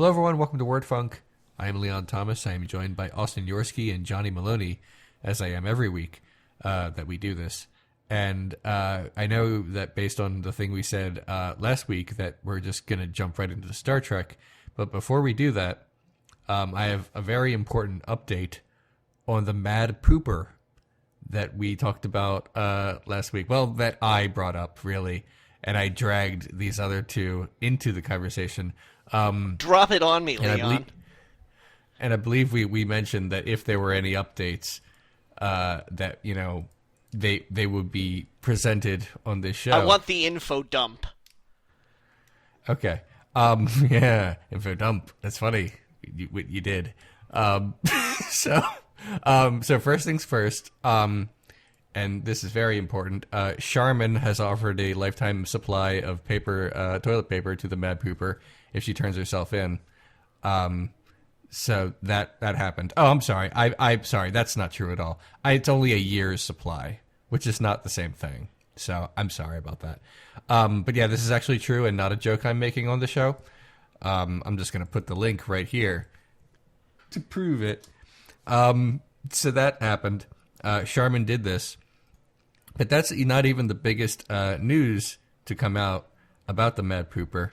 Hello, everyone. Welcome to Word Funk. I am Leon Thomas. I am joined by Austin Yorsky and Johnny Maloney, as I am every week that we do this. And I know that based on the thing we said last week that we're just going to jump right into the Star Trek. But before we do that, I have a very important update on the Mad Pooper that we talked about last week. Well, that I brought up, really. And I dragged these other two into the conversation. Drop it on me, Leon. I believe we mentioned that if there were any updates, that, you know, they would be presented on this show. I want the info dump. Okay. Yeah, info dump. That's funny. You did. So first things first. And this is very important. Charmin has offered a lifetime supply of paper, toilet paper, to the Mad Pooper if she turns herself in. So that happened. Oh, I'm sorry. I'm sorry. That's not true at all. It's only a year's supply, which is not the same thing. So I'm sorry about that. But yeah, this is actually true and not a joke I'm making on the show. I'm just going to put the link right here to prove it. So that happened. Charmin did this. But that's not even the biggest news to come out about the Mad Pooper.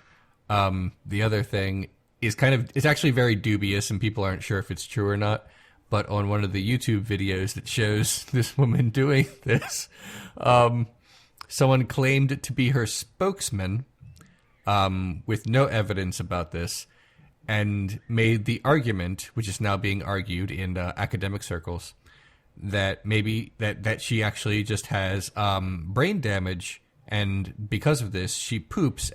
The other thing is it's actually very dubious, and people aren't sure if it's true or not. But on one of the YouTube videos that shows this woman doing this, someone claimed to be her spokesman with no evidence about this, and made the argument, which is now being argued in academic circles, that maybe that she actually just has brain damage, and because of this, she poops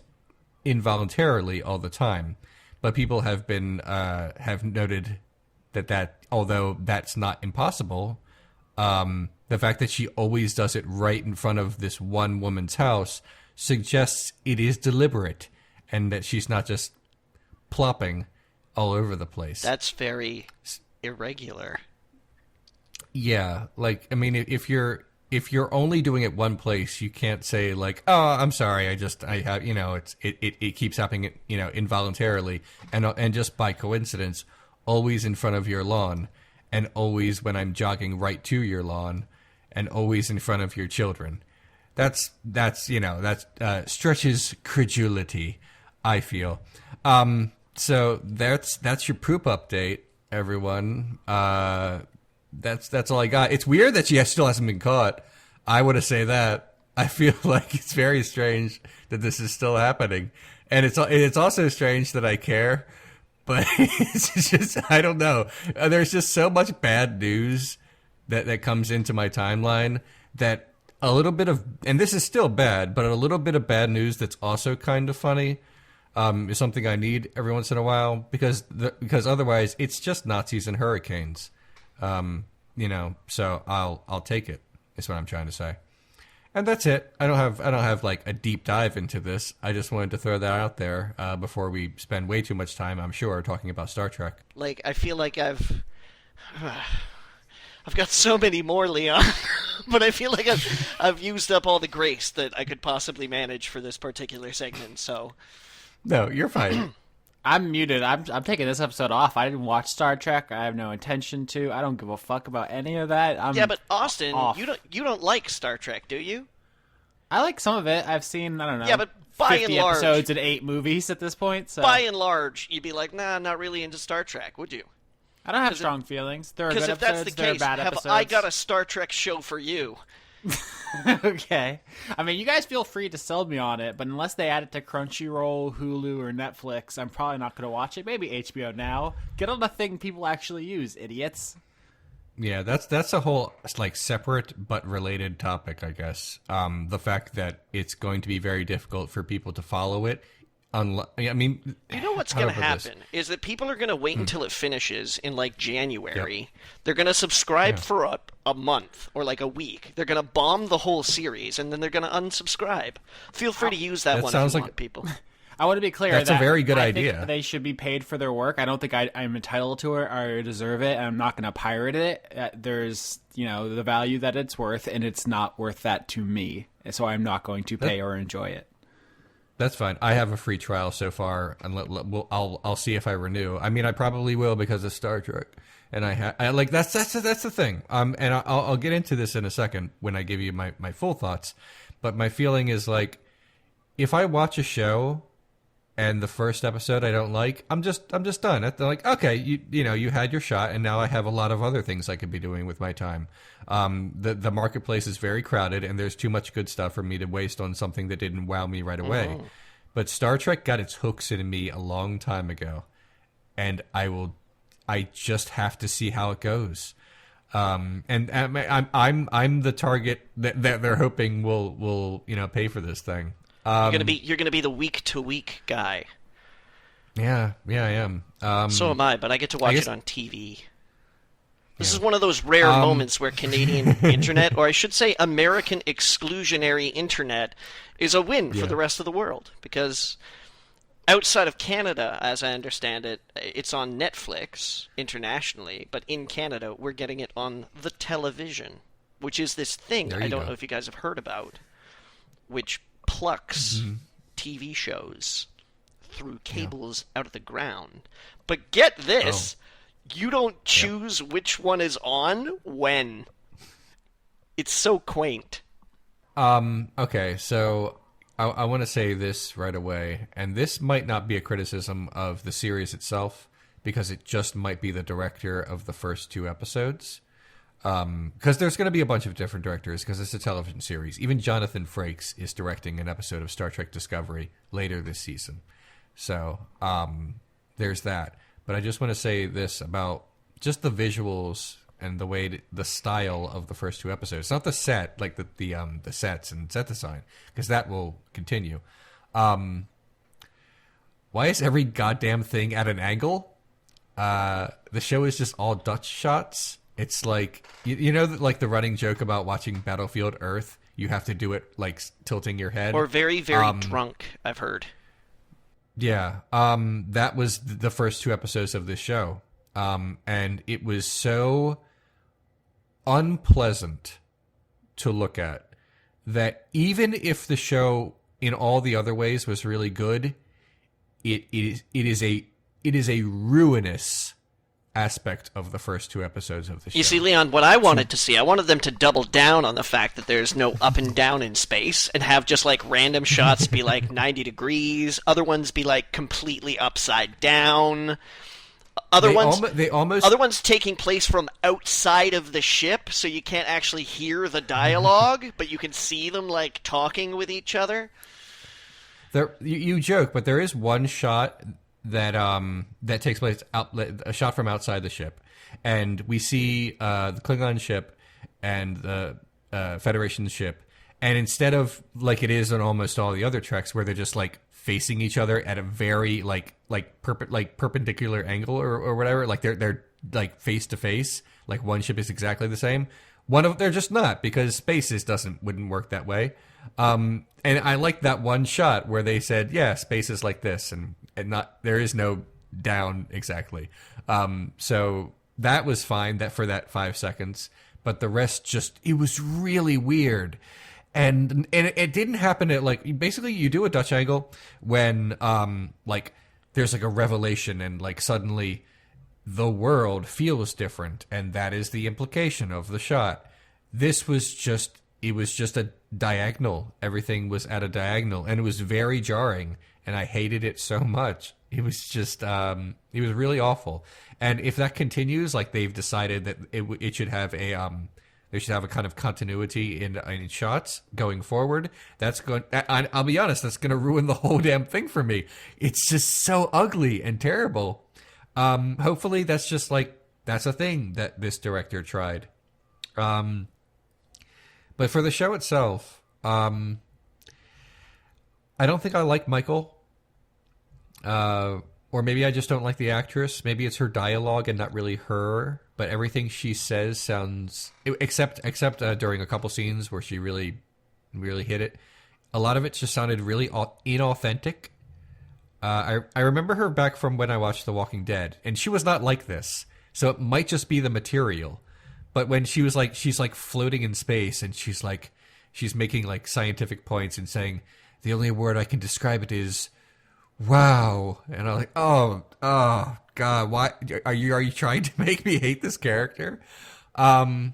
involuntarily all the time. But people have been have noted that although that's not impossible, the fact that she always does it right in front of this one woman's house suggests it is deliberate, and that she's not just plopping all over the place. That's very irregular. Yeah, like, I mean, if you're only doing it one place, you can't say like, oh, I'm sorry, I have, you know, it keeps happening, you know, involuntarily, and just by coincidence, always in front of your lawn, and always when I'm jogging right to your lawn, and always in front of your children. That's you know, that stretches credulity, I feel. So that's your poop update, everyone. That's all I got. It's weird that she still hasn't been caught. I want to say that. I feel like it's very strange that this is still happening. And it's also strange that I care. But it's just, I don't know. There's just so much bad news that comes into my timeline that a little bit of, and this is still bad, but a little bit of bad news that's also kind of funny is something I need every once in a while, because otherwise it's just Nazis and hurricanes. You know, so I'll take it, is what I'm trying to say. And that's it. I don't have like a deep dive into this. I just wanted to throw that out there before we spend way too much time, I'm sure, talking about Star Trek. Like, I feel like I've got so many more, Leon, but I feel like I've used up all the grace that I could possibly manage for this particular segment. So, no, you're fine. I'm muted. I'm taking this episode off. I didn't watch Star Trek. I have no intention to. I don't give a fuck about any of that. Yeah, but Austin, off. you don't like Star Trek, do you? I like some of it. I've seen, I don't know, yeah, but by 50 and large, episodes and 8 movies at this point. So. By and large, you'd be like, nah, I'm not really into Star Trek, would you? I don't have strong feelings. There are good if episodes, that's the there case, are bad have episodes. I got a Star Trek show for you. Okay. I mean, you guys feel free to sell me on it, but unless they add it to Crunchyroll, Hulu, or Netflix, I'm probably not going to watch it. Maybe HBO Now. Get on the thing people actually use, idiots. Yeah, that's a whole like separate but related topic, I guess. The fact that it's going to be very difficult for people to follow it. I mean, you know what's going to happen is that people are going to wait until it finishes in like January. Yep. They're going to subscribe for a month or like a week. They're going to bomb the whole series, and then they're going to unsubscribe. Feel free to use that one if you want, people. I want to be clear. That's a very good idea. Think they should be paid for their work. I don't think I'm entitled to it or deserve it, and I'm not going to pirate it. There's, you know, the value that it's worth, and it's not worth that to me. So I'm not going to pay or enjoy it. That's fine. I have a free trial so far, and I'll see if I renew. I mean, I probably will because of Star Trek, and I like that's the thing. And I'll get into this in a second when I give you my full thoughts. But my feeling is like, if I watch a show and the first episode I don't like, I'm just done. They're like, okay, you had your shot, and now I have a lot of other things I could be doing with my time. The marketplace is very crowded, and there's too much good stuff for me to waste on something that didn't wow me right away. Oh. But Star Trek got its hooks in me a long time ago, and I just have to see how it goes. And I'm the target that they're hoping will pay for this thing. You're gonna be the week to week guy. Yeah, I am. So am I, but I get to watch it on TV. This is one of those rare moments where Canadian internet, or I should say American exclusionary internet, is a win for the rest of the world. Because outside of Canada, as I understand it, it's on Netflix internationally, but in Canada, we're getting it on the television, which is this thing I don't know if you guys have heard about, which plucks TV shows through cables out of the ground. But get this, you don't choose which one is on when. It's so quaint. Okay, so I want to say this right away, and this might not be a criticism of the series itself, because it just might be the director of the first 2 episodes. Because there's going to be a bunch of different directors, because it's a television series. Even Jonathan Frakes is directing an episode of Star Trek Discovery later this season. So there's that. But I just want to say this about just the visuals and the way the style of the first 2 episodes. It's not the set, like the sets and set design, because that will continue. Why is every goddamn thing at an angle? The show is just all Dutch shots. It's like, like the running joke about watching Battlefield Earth, you have to do it like tilting your head. Or very, very drunk, I've heard. Yeah. That was the first 2 episodes of this show. And it was so unpleasant to look at that even if the show in all the other ways was really good, it is a ruinous aspect of the first 2 episodes of the show. You see, Leon, what I wanted to see, I wanted them to double down on the fact that there's no up and down in space and have just like random shots be like 90 degrees, other ones be like completely upside down. Other ones taking place from outside of the ship, so you can't actually hear the dialogue, but you can see them like talking with each other. You joke, but there is one shot that takes place a shot from outside the ship, and we see the Klingon ship and the Federation ship, and instead of like it is on almost all the other Treks where they're just like facing each other at a very perpendicular angle or whatever, like they're like face to face, like one ship is exactly the same. They're just not, because spaces wouldn't work that way. And I like that one shot where they said, yeah, space is like this, and not, there is no down exactly. So that was fine for that 5 seconds, but the rest it was really weird. And it didn't happen at like, basically you do a Dutch angle when like there's like a revelation and like suddenly the world feels different, and that is the implication of the shot. This was just a diagonal. Everything was at a diagonal, and it was very jarring, and I hated it so much. It was just it was really awful. And if that continues, like they've decided that it should have they should have a kind of continuity in shots going forward. I'll be honest, that's going to ruin the whole damn thing for me. It's just so ugly and terrible. Hopefully that's just like, that's a thing that this director tried. But for the show itself, I don't think I like Michael. Or maybe I just don't like the actress. Maybe it's her dialogue and not really her. But everything she says sounds... Except during a couple scenes where she really, really hit it. A lot of it just sounded really inauthentic. I remember her back from when I watched The Walking Dead. And she was not like this. So it might just be the material. But when she was like... She's like floating in space and she's making like scientific points and saying... the only word I can describe it is wow. And I'm like, oh God, why are you trying to make me hate this character? Yeah,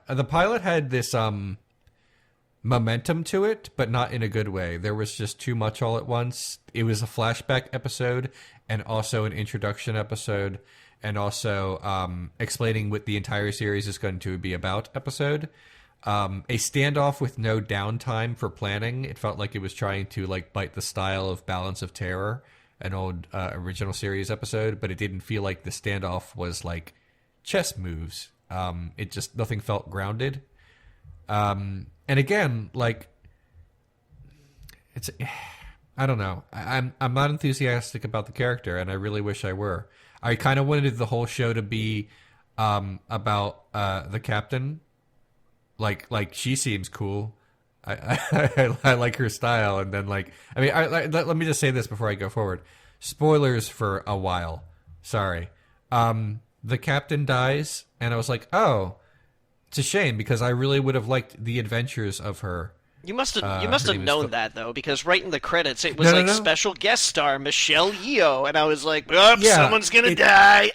the pilot had this momentum to it, but not in a good way. There was just too much all at once. It was a flashback episode and also an introduction episode and also explaining what the entire series is going to be about episode. A standoff with no downtime for planning. It felt like it was trying to like bite the style of Balance of Terror, an old original series episode, but it didn't feel like the standoff was like chess moves. It just, nothing felt grounded. And again, like, it's, I don't know. I'm not enthusiastic about the character, and I really wish I were. I kind of wanted the whole show to be about the captain. Like she seems cool. I like her style, and then like, I mean, let me just say this before I go forward. Spoilers for a while. Sorry. The captain dies, and I was like, oh. It's a shame because I really would have liked the adventures of her. You must have known that though, because right in the credits it was no. Special guest star Michelle Yeoh, and I was like, "Oh, yeah, someone's gonna die."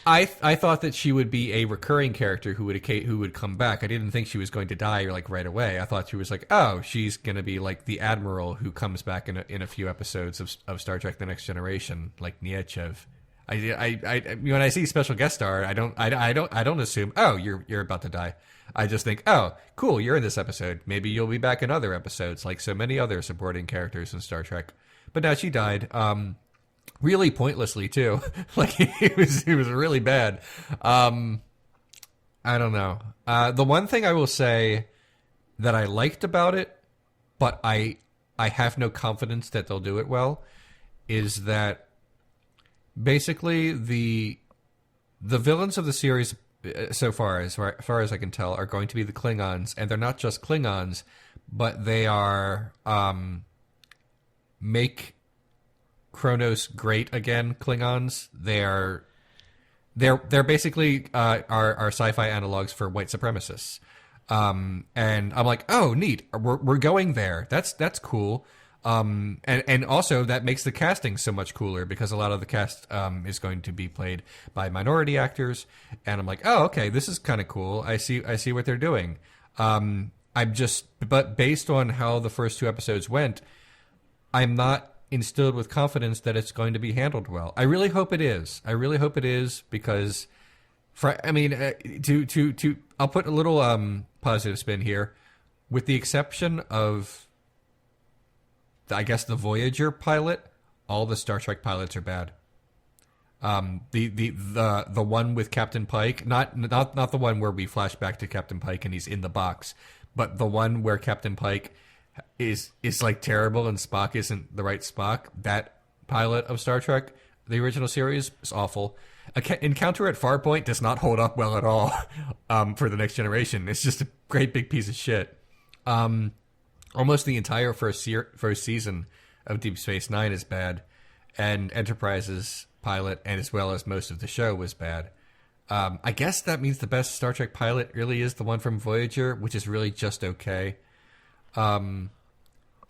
I thought that she would be a recurring character who would come back. I didn't think she was going to die like right away. I thought she was like, oh, she's gonna be like the admiral who comes back in a few episodes of Star Trek: The Next Generation, like Nietzsche. I when I see special guest star, I don't assume, oh, you're about to die. I just think, oh, cool, you're in this episode. Maybe you'll be back in other episodes, like so many other supporting characters in Star Trek. But now she died, really pointlessly too. Like it was really bad. I don't know. The one thing I will say that I liked about it, but I have no confidence that they'll do it well, is that basically the villains of the series so far as I can tell are going to be the Klingons, and they're not just Klingons, but they are make Kronos great again Klingons. They're basically our sci-fi analogs for white supremacists. And I'm like, oh, neat. We're going there. That's cool. And also that makes the casting so much cooler because a lot of the cast is going to be played by minority actors, and I'm like, oh, okay, this is kind of cool. I see what they're doing. But based on how the first two episodes went, I'm not instilled with confidence that it's going to be handled well. I really hope it is. Because, I'll put a little positive spin here, with the exception of, I guess, the Voyager pilot. All the Star Trek pilots are bad. The one with Captain Pike, not the one where we flash back to Captain Pike and he's in the box, but the one where Captain Pike is like terrible and Spock isn't the right Spock. That pilot of Star Trek, the original series, is awful. Encounter at Farpoint does not hold up well at all for the Next Generation. It's just a great big piece of shit. Almost the entire first season of Deep Space Nine is bad, and Enterprise's pilot, and as well as most of the show, was bad. I guess that means the best Star Trek pilot really is the one from Voyager, which is really just okay.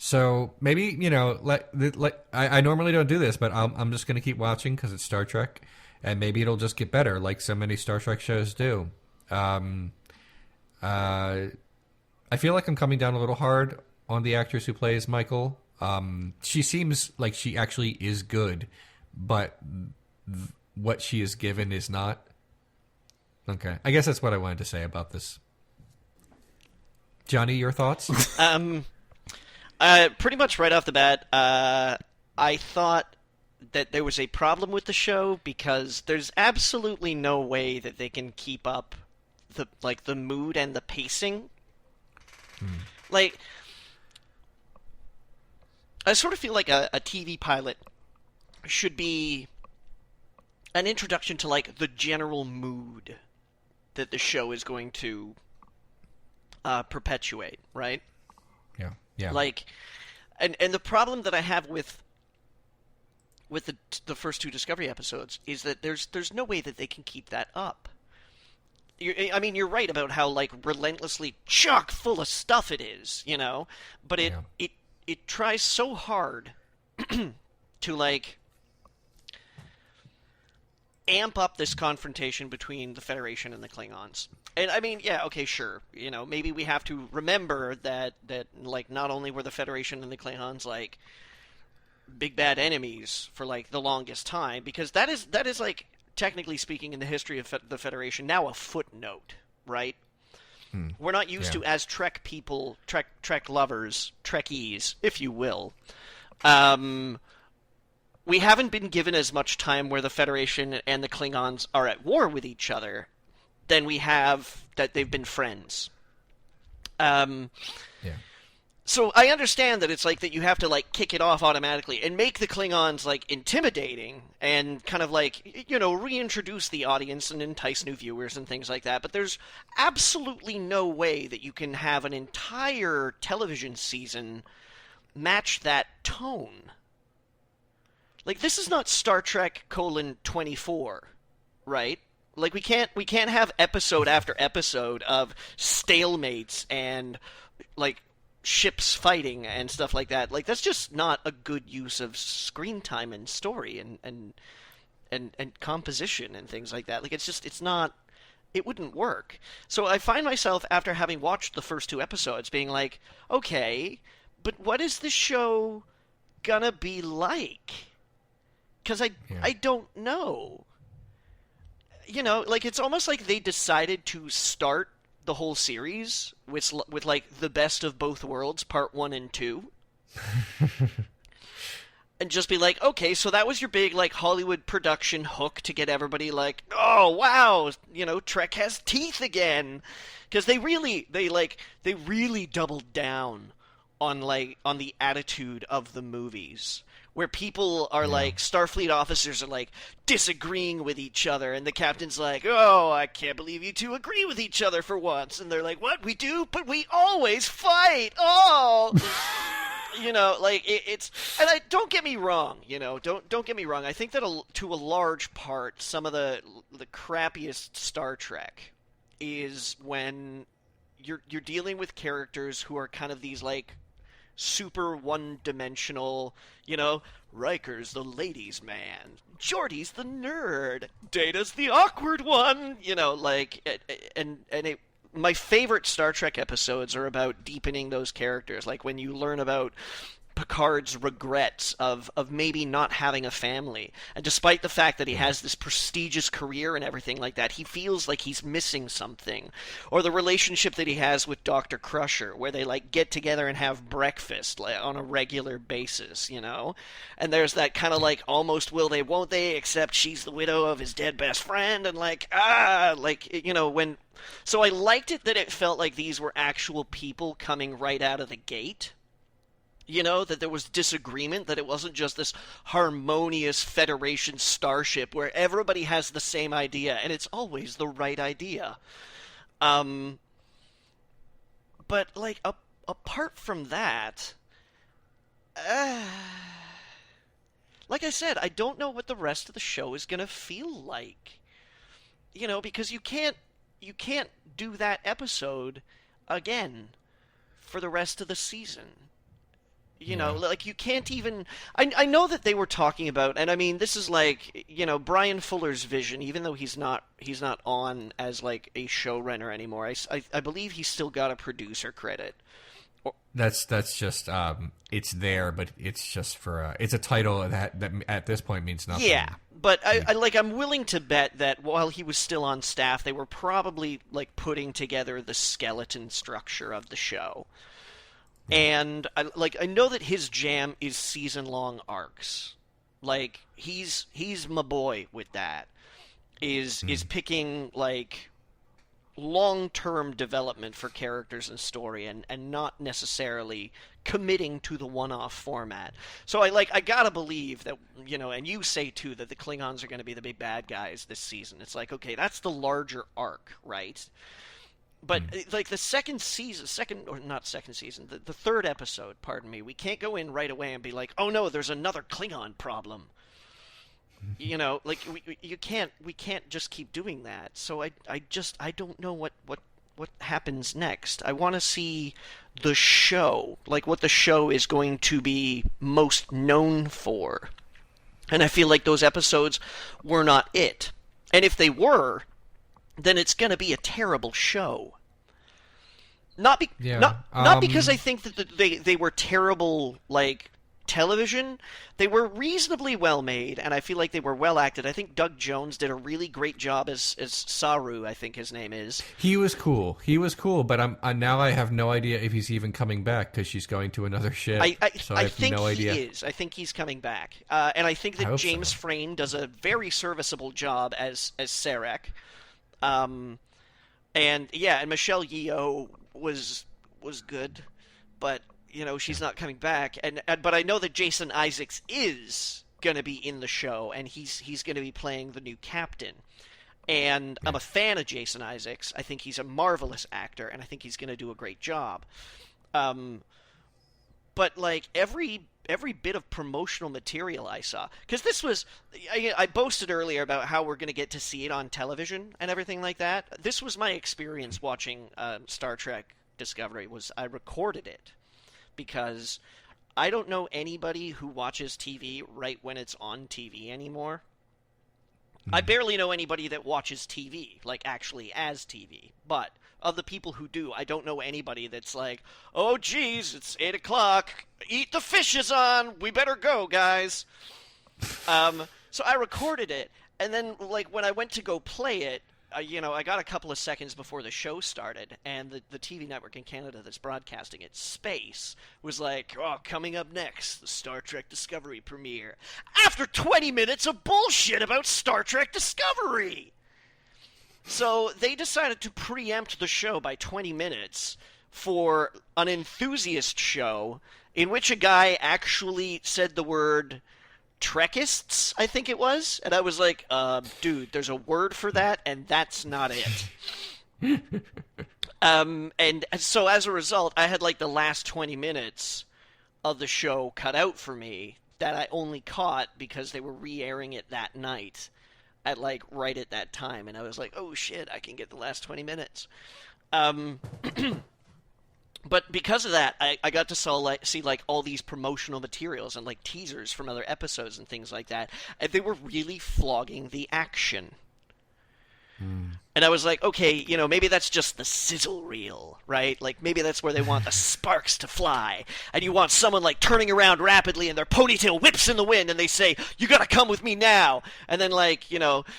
So maybe, I normally don't do this, but I'm just going to keep watching because it's Star Trek, and maybe it'll just get better, like so many Star Trek shows do. I feel like I'm coming down a little hard on the actress who plays Michael. She seems like she actually is good, but what she is given is not. Okay, I guess that's what I wanted to say about this. Johnny, your thoughts? Pretty much right off the bat, I thought that there was a problem with the show because there's absolutely no way that they can keep up the mood and the pacing. Like, I sort of feel like a TV pilot should be an introduction to, like, the general mood that the show is going to perpetuate, right? Yeah. Like, and the problem that I have with the first two Discovery episodes is that there's no way that they can keep that up. I mean, you're right about how like relentlessly chock full of stuff it is, but it tries so hard to like amp up this confrontation between the Federation and the Klingons. And I mean, yeah, okay, sure. Maybe we have to remember that like not only were the Federation and the Klingons like big bad enemies for like the longest time, because that is like technically speaking in the history of the Federation now a footnote, right? We're not used to, as Trek people, Trek lovers, Trekkies, if you will. We haven't been given as much time where the Federation and the Klingons are at war with each other than we have that they've been friends. So I understand that it's like that you have to like kick it off automatically and make the Klingons like intimidating and kind of like, reintroduce the audience and entice new viewers and things like that. But there's absolutely no way that you can have an entire television season match that tone. Like, this is not Star Trek :24, right? Like, we can't have episode after episode of stalemates and like ships fighting and stuff like that. Like, that's just not a good use of screen time and story and composition and things like that. Like, it's not, it wouldn't work. So I find myself, after having watched the first 2 episodes, being like, okay, but what is the show gonna be like? Because I don't know. Like, it's almost like they decided to start the whole series with like the best of both worlds, part 1 and 2. And just be like, okay, so that was your big like Hollywood production hook to get everybody like, oh wow, Trek has teeth again. Because they really doubled down on the attitude of the movies, where people are like, Starfleet officers are like disagreeing with each other, and the captain's like, oh, I can't believe you two agree with each other for once. And they're like, what? We do? But we always fight! Oh! It's... And don't get me wrong, don't get me wrong. I think that to a large part, some of the crappiest Star Trek is when you're dealing with characters who are kind of these, like, super one-dimensional, Riker's the ladies' man, Geordi's the nerd, Data's the awkward one, my favorite Star Trek episodes are about deepening those characters, like when you learn about Picard's regrets of maybe not having a family, and despite the fact that he has this prestigious career and everything like that, he feels like he's missing something. Or the relationship that he has with Dr. Crusher, where they like get together and have breakfast on a regular basis, and there's that kind of like almost will they won't they, except she's the widow of his dead best friend, and when. So I liked it that it felt like these were actual people coming right out of the gate. That there was disagreement, that it wasn't just this harmonious Federation starship where everybody has the same idea, and it's always the right idea. But, like, apart from that, like I said, I don't know what the rest of the show is going to feel like. Because you can't do that episode again for the rest of the season. Like, you can't even... I know that they were talking about, and I mean, this is like, Brian Fuller's vision, even though he's not on as, like, a showrunner anymore. I believe he's still got a producer credit. That's just, it's there, but it's just for, it's a title that at this point means nothing. Yeah, but I'm willing to bet that while he was still on staff, they were probably, like, putting together the skeleton structure of the show. And I know that his jam is season-long arcs. Like, he's my boy with that. Is picking, like, long-term development for characters and story, and not necessarily committing to the one-off format. So I gotta believe that, and you say too that the Klingons are going to be the big bad guys this season. It's like, okay, that's the larger arc, right? But, like, the the third episode, pardon me, we can't go in right away and be like, oh no, there's another Klingon problem. You know, like we can't just keep doing that. So I don't know what happens next. I want to see the show, like what the show is going to be most known for. And I feel like those episodes were not it. And if they were, then it's going to be a terrible show. Not because I think that they were terrible, like, television. They were reasonably well made, and I feel like they were well acted. I think Doug Jones did a really great job as Saru, I think his name is. He was cool, but now I have no idea if he's even coming back because she's going to another ship. I think no idea. He is. I think he's coming back. And I think that James Frain does a very serviceable job as Sarek. And Michelle Yeoh was good, but you know she's not coming back. But I know that Jason Isaacs is gonna be in the show, and he's gonna be playing the new captain. And I'm a fan of Jason Isaacs. I think he's a marvelous actor, and I think he's gonna do a great job. But like every bit of promotional material I saw, because this was, I boasted earlier about how we're going to get to see it on television and everything like that. This was my experience watching Star Trek Discovery. Was I recorded it because I don't know anybody who watches TV right when it's on TV anymore. I barely know anybody that watches TV, like actually as TV. But of the people who do, I don't know anybody that's like, oh, geez, it's 8 o'clock. Eat the fish is on. We better go, guys. So I recorded it. And then, like, when I went to go play it, I got a couple of seconds before the show started, and the TV network in Canada that's broadcasting it, Space, was like, oh, coming up next, the Star Trek Discovery premiere. After 20 minutes of bullshit about Star Trek Discovery! So they decided to preempt the show by 20 minutes for an enthusiast show in which a guy actually said the word Trekists, I think it was. And I was like, dude, there's a word for that, and that's not it. And so as a result, I had like the last 20 minutes of the show cut out for me that I only caught because they were re-airing it that night at like right at that time. And I was like, oh shit, I can get the last 20 minutes. But because of that, I got to see like all these promotional materials and like teasers from other episodes and things like that. And they were really flogging the action. And I was like, okay, maybe that's just the sizzle reel, right? Like maybe that's where they want the sparks to fly. And you want someone like turning around rapidly and their ponytail whips in the wind and they say, you gotta come with me now. And then like,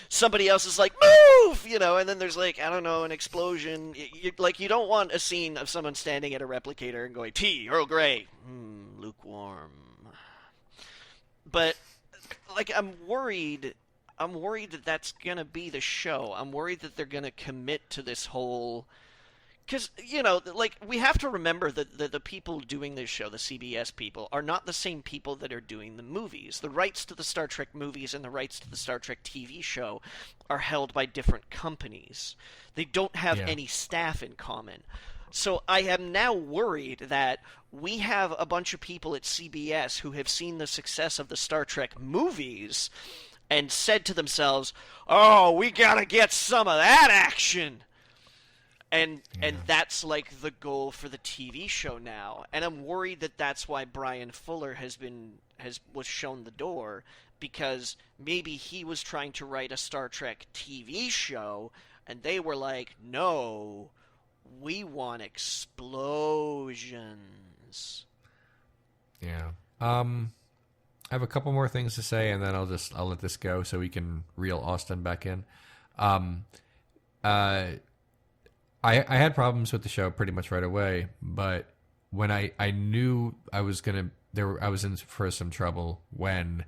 somebody else is like, move, and then there's like, I don't know, an explosion. You don't want a scene of someone standing at a replicator and going, tea, Earl Grey, lukewarm. But like, I'm worried that that's going to be the show. I'm worried that they're going to commit to this whole... Because, like, we have to remember that the people doing this show, the CBS people, are not the same people that are doing the movies. The rights to the Star Trek movies and the rights to the Star Trek TV show are held by different companies. They don't have any staff in common. So I am now worried that we have a bunch of people at CBS who have seen the success of the Star Trek movies and said to themselves, oh, we gotta get some of that action. And that's like the goal for the TV show now. And I'm worried that that's why Brian Fuller was shown the door, because maybe he was trying to write a Star Trek TV show, and they were like, no, we want explosions. Yeah. I have a couple more things to say, and then I'll let this go so we can reel Austin back in. I had problems with the show pretty much right away, but when I knew I was in for some trouble when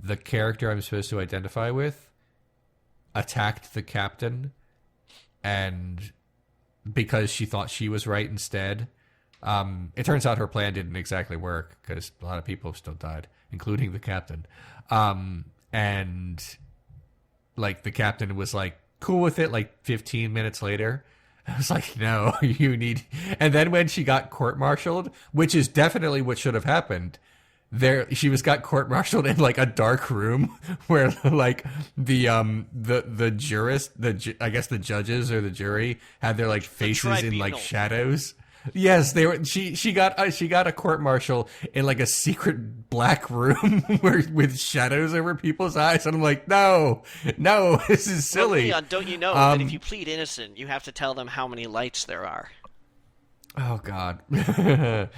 the character I'm supposed to identify with attacked the captain, and because she thought she was right instead. It turns out her plan didn't exactly work because a lot of people still died, including the captain. And like the captain was like cool with it like 15 minutes later. I was like, no, you need... And then when she got court-martialed, which is definitely what should have happened, she was got court-martialed in like a dark room where like the jurist, I guess the judges or the jury had their like faces in like shadows. Yes, they were. She got a court-martial in like a secret black room with shadows over people's eyes, and I'm like, no, this is silly. Well, Leon, don't you know that if you plead innocent, you have to tell them how many lights there are? Oh God. And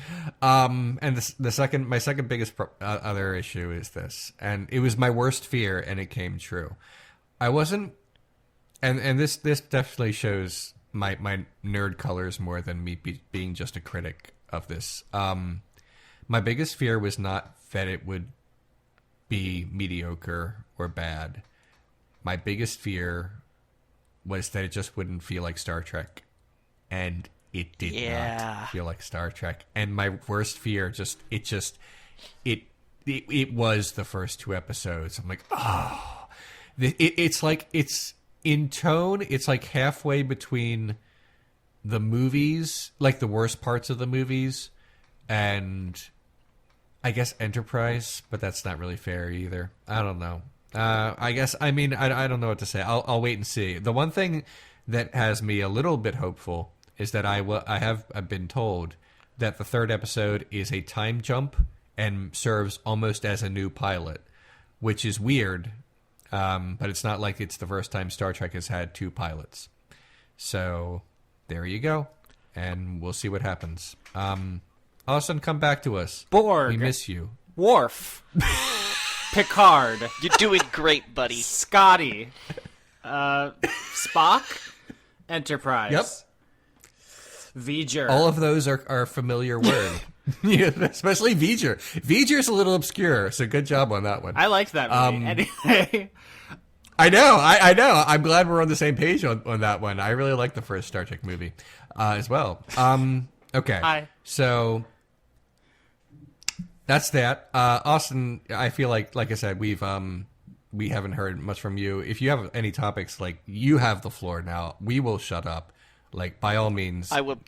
my second biggest other issue is this, and it was my worst fear, and it came true. I wasn't, and this definitely shows my nerd colors more than me being just a critic of this. My biggest fear was not that it would be mediocre or bad. My biggest fear was that it just wouldn't feel like Star Trek, and it did not feel like Star Trek. And my worst fear it was the first 2 episodes. I'm like, oh, it's like, it's in tone, it's like halfway between the movies, like the worst parts of the movies, and I guess Enterprise, but that's not really fair either. I don't know. I guess, I mean, I don't know what to say. I'll wait and see. The one thing that has me a little bit hopeful is that I've been told that the 3rd episode is a time jump and serves almost as a new pilot, which is weird. But it's not like it's the first time Star Trek has had 2 pilots. So there you go. And we'll see what happens. Austin, come back to us. Borg. We miss you. Worf. Picard. You're doing great, buddy. Scotty. Spock. Enterprise. Yep. V'ger. All of those are a familiar word. Yeah, especially V'ger. V'ger's a little obscure, so good job on that one. I liked that movie. Anyway. I know. I'm glad we're on the same page on that one. I really like the first Star Trek movie as well. Okay. Hi. So that's that. Austin, I feel like I said, we haven't heard much from you. If you have any topics, like, you have the floor now. We will shut up. Like, by all means, I will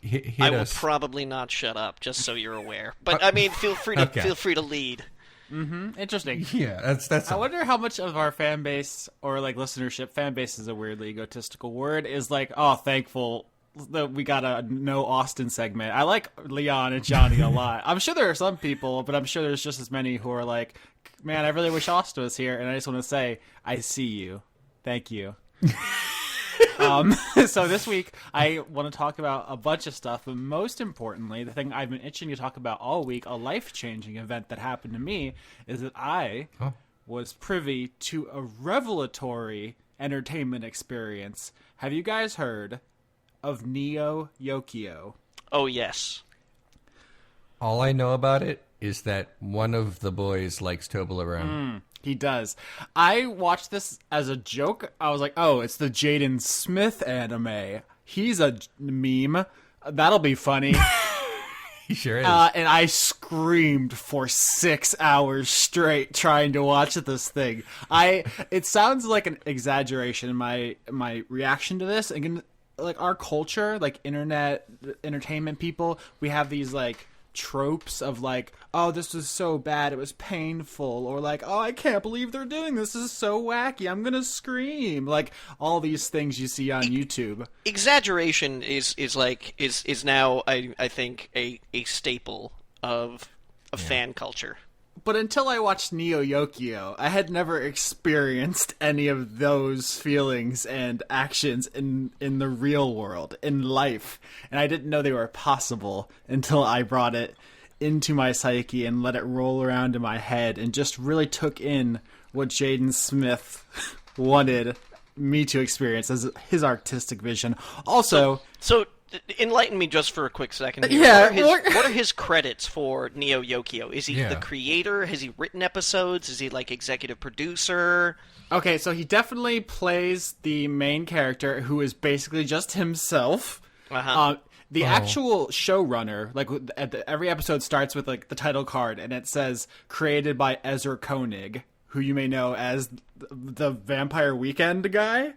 probably not shut up, just so you're aware. But I mean, feel free to lead. Mm-hmm. Interesting. Yeah, that's. I wonder how much of our fan base, or like listenership, fan base is a weirdly egotistical word, is like, oh, thankful that we got a no Austin segment. I like Leon and Johnny a lot. I'm sure there are some people, but I'm sure there's just as many who are like, man, I really wish Austin was here, and I just want to say, I see you. Thank you. So this week, I want to talk about a bunch of stuff, but most importantly, the thing I've been itching to talk about all week, a life-changing event that happened to me, is that I was privy to a revelatory entertainment experience. Have you guys heard of Neo Yokio? Oh, yes. All I know about it is that one of the boys likes Toblerone. He does. I watched this as a joke. I was like, oh, it's the Jaden Smith anime. He's a meme. That'll be funny. He sure is. And I screamed for 6 hours straight trying to watch this thing. It sounds like an exaggeration, my reaction to this. Again, like, our culture, like internet entertainment people, we have these like tropes of like, oh, this was so bad, it was painful, or like, oh, I can't believe they're doing this is so wacky, I'm gonna scream, like all these things you see on YouTube. Exaggeration is now I think a staple of fan culture. But until I watched Neo Yokio, I had never experienced any of those feelings and actions in the real world, in life. And I didn't know they were possible until I brought it into my psyche and let it roll around in my head and just really took in what Jaden Smith wanted me to experience as his artistic vision. Also... So enlighten me just for a quick second here. Yeah. What are his credits for Neo Yokio? Is he the creator? Has he written episodes? Is he like executive producer? Okay, so he definitely plays the main character, who is basically just himself. The actual showrunner, like every episode starts with like the title card, and it says created by Ezra Koenig, who you may know as the Vampire Weekend guy.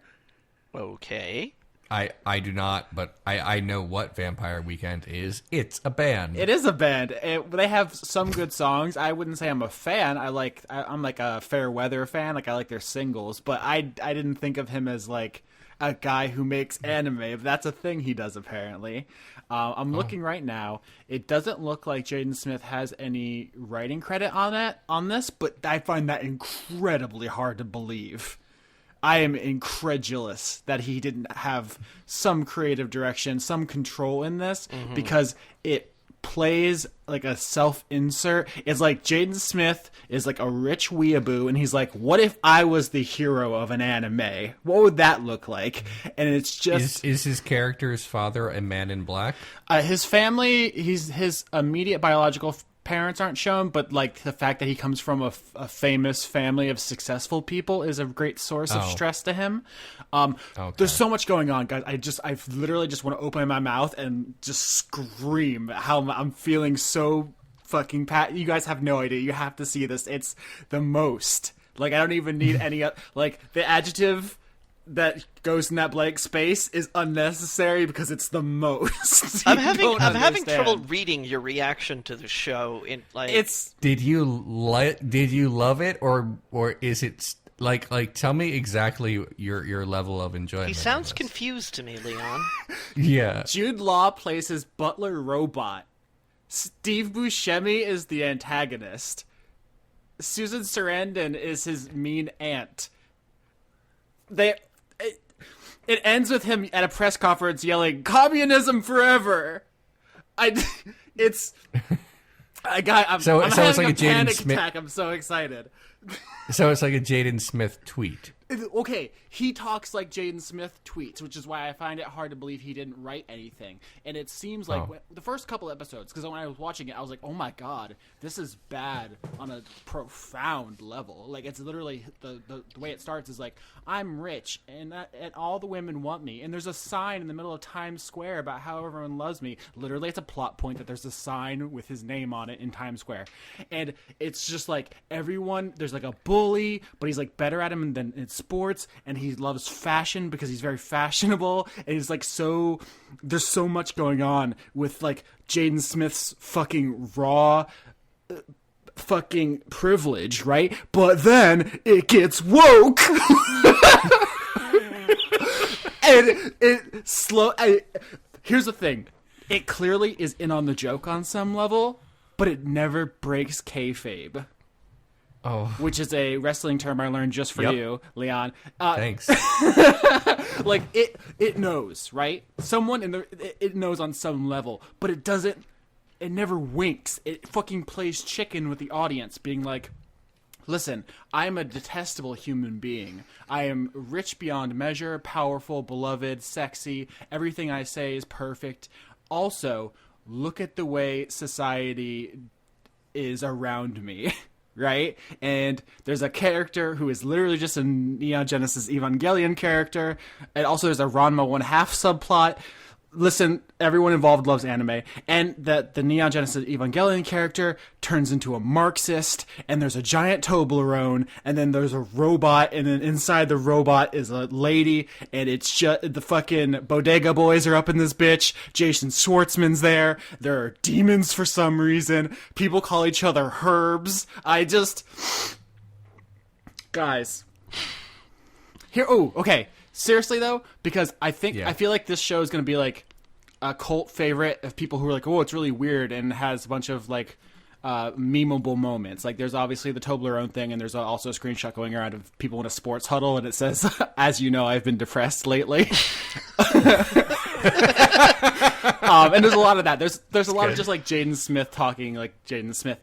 Okay. I do not, but I know what Vampire Weekend is. It's a band. It is a band. They have some good songs. I wouldn't say I'm a fan. I'm like a Fairweather fan. Like I like their singles, but I didn't think of him as like a guy who makes anime. If that's a thing he does, apparently. I'm looking right now. It doesn't look like Jaden Smith has any writing credit on this, but I find that incredibly hard to believe. I am incredulous that he didn't have some creative direction, some control in this, because it plays like a self-insert. It's like Jaden Smith is like a rich weeaboo, and he's like, what if I was the hero of an anime? What would that look like? And it's just... Is his character's father a man in black? His family, his immediate biological parents aren't shown, but like the fact that he comes from a famous family of successful people is a great source of stress to him. Okay. There's so much going on, guys. I literally just want to open my mouth and just scream how I'm feeling so fucking You guys have no idea. You have to see this. It's the most. Like, I don't even need any like the adjective that goes in that blank space is unnecessary because it's the most. I'm having trouble reading your reaction to the show. Did you love it, or is it like tell me exactly your level of enjoyment? He sounds confused to me, Leon. Yeah. Jude Law plays his butler robot. Steve Buscemi is the antagonist. Susan Sarandon is his mean aunt. It ends with him at a press conference yelling, "Communism forever!" I'm it's like having a panic attack. I'm so excited. So it's like a Jaden Smith tweet. Okay, he talks like Jaden Smith tweets, which is why I find it hard to believe he didn't write anything. And it seems like the first couple episodes, because when I was watching it, I was like, oh my god, this is bad on a profound level. Like, it's literally, the way it starts is like, I'm rich, and all the women want me. And there's a sign in the middle of Times Square about how everyone loves me. Literally, it's a plot point that there's a sign with his name on it in Times Square. And it's just like, everyone, there's like a bully, but he's like better at him than in sports, and he loves fashion because he's very fashionable, and he's like there's so much going on with like Jaden Smith's fucking raw fucking privilege, right? But then it gets woke. And here's the thing, it clearly is in on the joke on some level, but it never breaks kayfabe. Oh. Which is a wrestling term I learned just for you, Leon. Thanks. Like, it knows, right? It knows on some level, but it never winks. It fucking plays chicken with the audience, being like, listen, I'm a detestable human being. I am rich beyond measure, powerful, beloved, sexy. Everything I say is perfect. Also, look at the way society is around me. Right? And there's a character who is literally just a Neon Genesis Evangelion character. And also there's a Ranma 1/2 subplot. Listen, everyone involved loves anime. And that the Neon Genesis Evangelion character turns into a Marxist. And there's a giant Toblerone. And then there's a robot. And then inside the robot is a lady. And it's just the fucking Bodega Boys are up in this bitch. Jason Schwartzman's there. There are demons for some reason. People call each other herbs. Guys. Okay. Seriously though, because I feel like this show is going to be like a cult favorite of people who are like, oh, it's really weird, and has a bunch of like memeable moments. Like, there's obviously the Toblerone thing, and there's also a screenshot going around of people in a sports huddle, and it says, "As you know, I've been depressed lately." And there's a lot of that. There's a lot of just like Jaden Smith talking like Jaden Smith.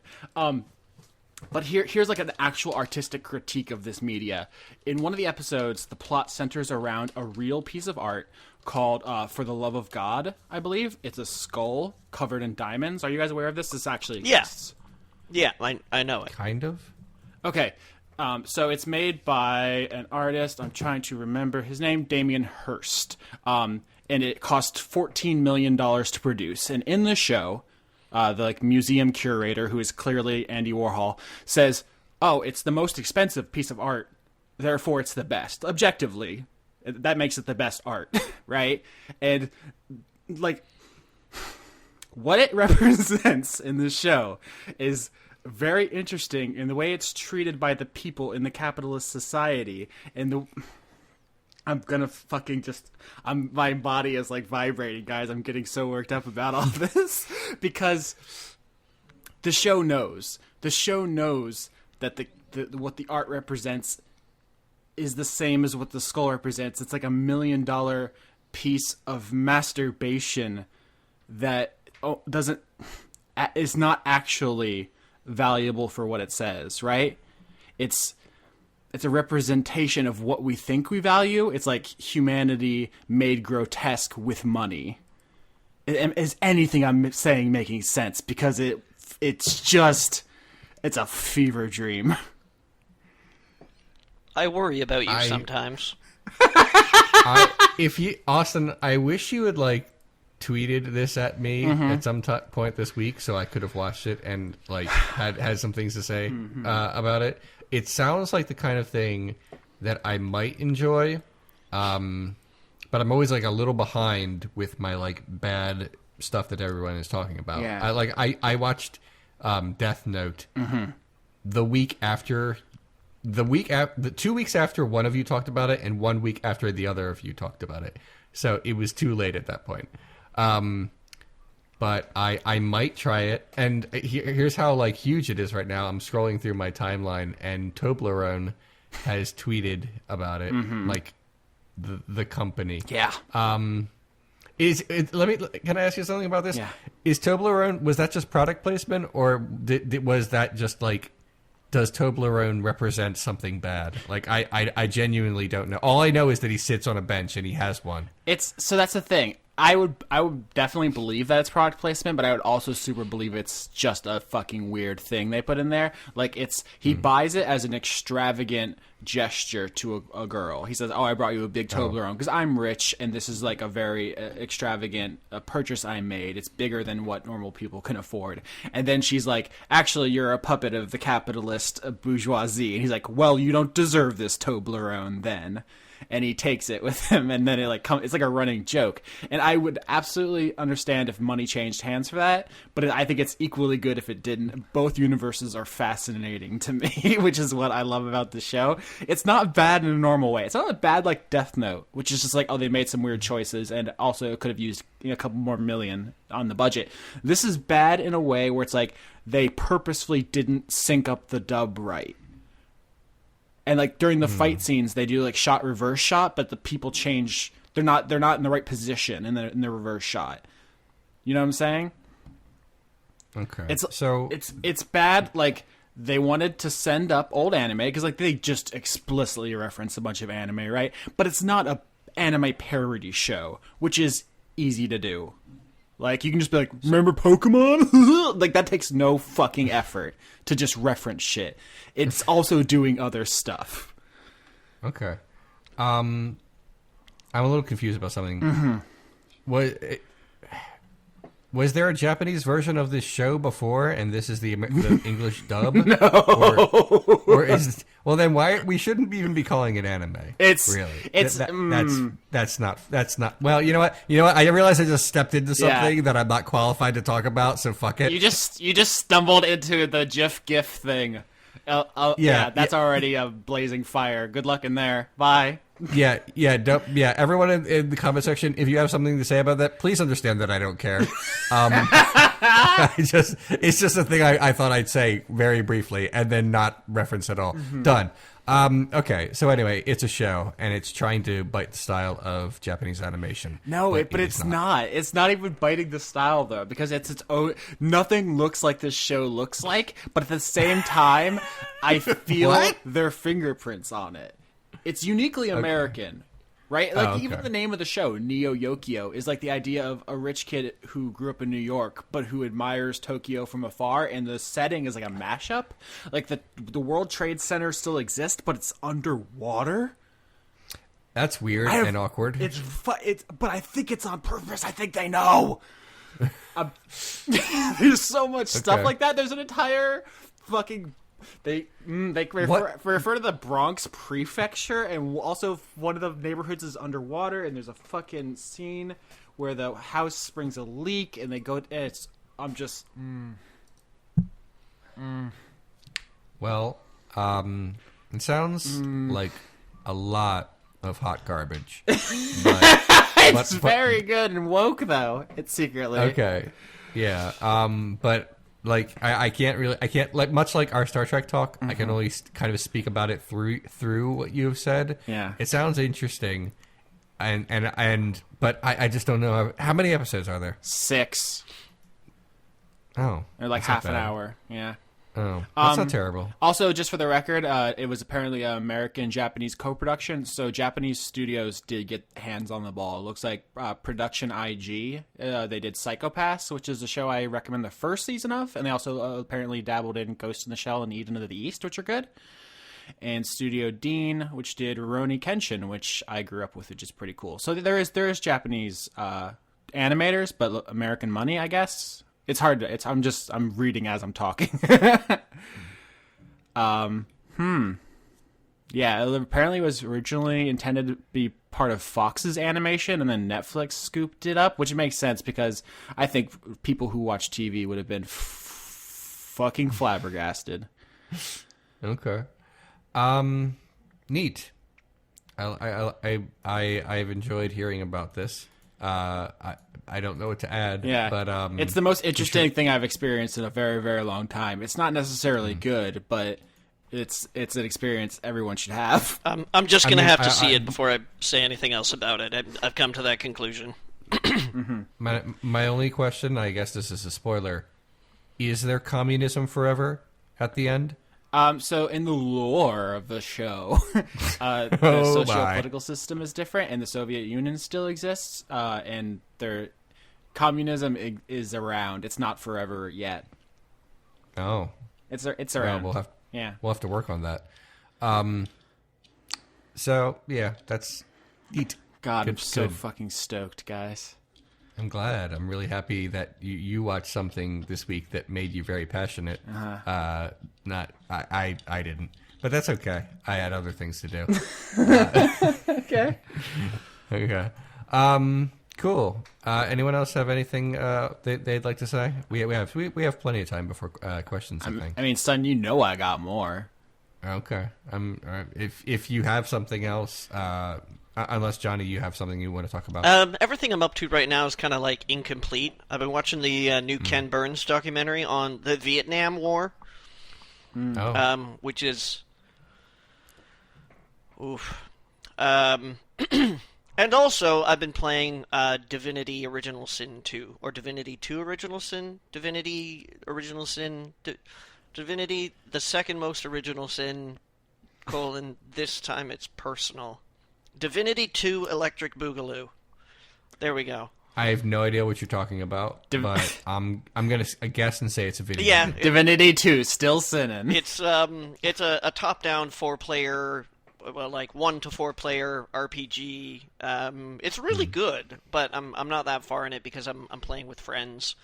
But here's like an actual artistic critique of this media. In one of the episodes, the plot centers around a real piece of art called For the Love of God, I believe. It's a skull covered in diamonds. Are you guys aware of this? This actually exists. Yeah, I know it. Kind of. Okay. So it's made by an artist. I'm trying to remember his name, Damien Hirst. And it cost $14 million to produce. And in the show, the like museum curator, who is clearly Andy Warhol, says, "Oh, it's the most expensive piece of art, therefore it's the best, objectively." That makes it the best art, right? And like what it represents in this show is very interesting in the way it's treated by the people in the capitalist society. And I'm gonna fucking my body is like vibrating, guys. I'm getting so worked up about all this because the show knows that what the art represents is the same as what the skull represents. It's like $1 million piece of masturbation that is not actually valuable for what it says, right? It's a representation of what we think we value. It's like humanity made grotesque with money. Is anything I'm saying making sense? Because it's a fever dream. I worry about you sometimes. Austin, I wish you had like tweeted this at me at some point this week, so I could have watched it and like had some things to say about it. It sounds like the kind of thing that I might enjoy, but I'm always like a little behind with my like bad stuff that everyone is talking about. Yeah. I watched Death Note the 2 weeks after one of you talked about it, and 1 week after the other of you talked about it. So it was too late at that point. But I might try it. And here's how like huge it is right now. I'm scrolling through my timeline, and Toblerone has tweeted about it, like the company. Yeah. Can I ask you something about this? Yeah. Is Toblerone, was that just product placement, or was that just like, does Toblerone represent something bad? Like, I genuinely don't know. All I know is that he sits on a bench and he has one. So that's the thing. I would definitely believe that it's product placement, but I would also super believe it's just a fucking weird thing they put in there. Like, he buys it as an extravagant gesture to a girl. He says, "Oh, I brought you a big Toblerone because I'm rich, and this is like a very extravagant purchase I made. It's bigger than what normal people can afford." And then she's like, "Actually, you're a puppet of the capitalist bourgeoisie." And he's like, "Well, you don't deserve this Toblerone then." And he takes it with him, and then it's like a running joke. And I would absolutely understand if money changed hands for that, but I think it's equally good if it didn't. Both universes are fascinating to me, which is what I love about the show. It's not bad in a normal way. It's not bad like Death Note, which is just like, oh, they made some weird choices, and also could have used a couple more million on the budget. This is bad in a way where it's like they purposefully didn't sync up the dub right. And like during the fight scenes, they do like shot reverse shot, but the people change. They're not in the right position in the reverse shot. You know what I'm saying? Okay. It's bad. Like they wanted to send up old anime because like they just explicitly reference a bunch of anime, right? But it's not a anime parody show, which is easy to do. Like, you can just be like, remember Pokemon? Like, that takes no fucking effort to just reference shit. It's also doing other stuff. Okay. I'm a little confused about something. Was there a Japanese version of this show before, and this is the English dub? No. Or is well then why we shouldn't even be calling it anime? It's that's not. Well, you know what? I realize I just stepped into something that I'm not qualified to talk about. So fuck it. You just stumbled into the GIF thing. That's already a blazing fire. Good luck in there. Bye. Everyone in the comment section, if you have something to say about that, please understand that I don't care. It's just a thing I thought I'd say very briefly and then not reference at all. Done. Okay, so anyway, it's a show, and it's trying to bite the style of Japanese animation. No, but it's not. It's not even biting the style, though, because it's its own... Nothing looks like this show looks like, but at the same time, I feel their fingerprints on it. It's uniquely American, right? Like, even the name of the show, Neo Yokio, is like the idea of a rich kid who grew up in New York, but who admires Tokyo from afar, and the setting is like a mashup. Like, the World Trade Center still exists, but it's underwater. That's weird and awkward. But I think it's on purpose. I think they know. There's so much stuff like that. There's an entire fucking They refer to the Bronx prefecture, and also one of the neighborhoods is underwater, and there's a fucking scene where the house springs a leak, and they go. I'm just. Well, it sounds like a lot of hot garbage. It's very good and woke, though. It's secretly okay. Yeah. But like, I can't like much like our Star Trek talk. I can only kind of speak about it through what you've said. Yeah. It sounds interesting, but I just don't know how many episodes are there. 6. Oh, Or like half an hour. Yeah. Oh, that's not terrible. Also, just for the record, it was apparently an American-Japanese co-production, so Japanese studios did get hands on the ball. It looks like Production IG, they did Psycho-Pass, which is a show I recommend the first season of, and they also apparently dabbled in Ghost in the Shell and Eden of the East, which are good. And Studio Dean, which did Rurouni Kenshin, which I grew up with, which is pretty cool. So there is Japanese animators, but American money, I guess. It's hard to. I'm reading as I'm talking. Yeah, it apparently was originally intended to be part of Fox's animation, and then Netflix scooped it up, which makes sense because I think people who watch TV would have been fucking flabbergasted. Okay. Neat. I've enjoyed hearing about this. I don't know what to add. Yeah, but it's the most interesting thing I've experienced in a very, very long time. It's not necessarily good, but it's an experience everyone should have. I'm just gonna have to see it before I say anything else about it. I've come to that conclusion. My only question, I guess this is a spoiler, is there communism forever at the end? So in the lore of the show, the socio-political system is different, and the Soviet Union still exists, and their communism is around. It's not forever yet. Oh, it's around. Well, we'll have to work on that. So yeah, that's neat. God, I'm so fucking stoked, guys. I'm glad. I'm really happy that you watched something this week that made you very passionate. I didn't, but that's okay. I had other things to do. Okay. Okay. Cool. Anyone else have anything they'd like to say? We have plenty of time before questions. I think. I mean, son, you know I got more. Okay. If you have something else. Unless, Johnny, you have something you want to talk about. Everything I'm up to right now is kind of like incomplete. I've been watching the new Ken Burns documentary on the Vietnam War, which is, oof. And also, I've been playing Divinity Original Sin 2, or Divinity 2 Original Sin, Divinity Original Sin, Divinity the second most original sin, this time it's personal. Divinity 2 Electric Boogaloo. There we go. I have no idea what you're talking about, but I'm gonna guess and say it's a video. Yeah, Divinity 2, still sinning. It's a top-down 4-player, well, like 1 to 4 player RPG. It's really good, but I'm not that far in it because I'm playing with friends.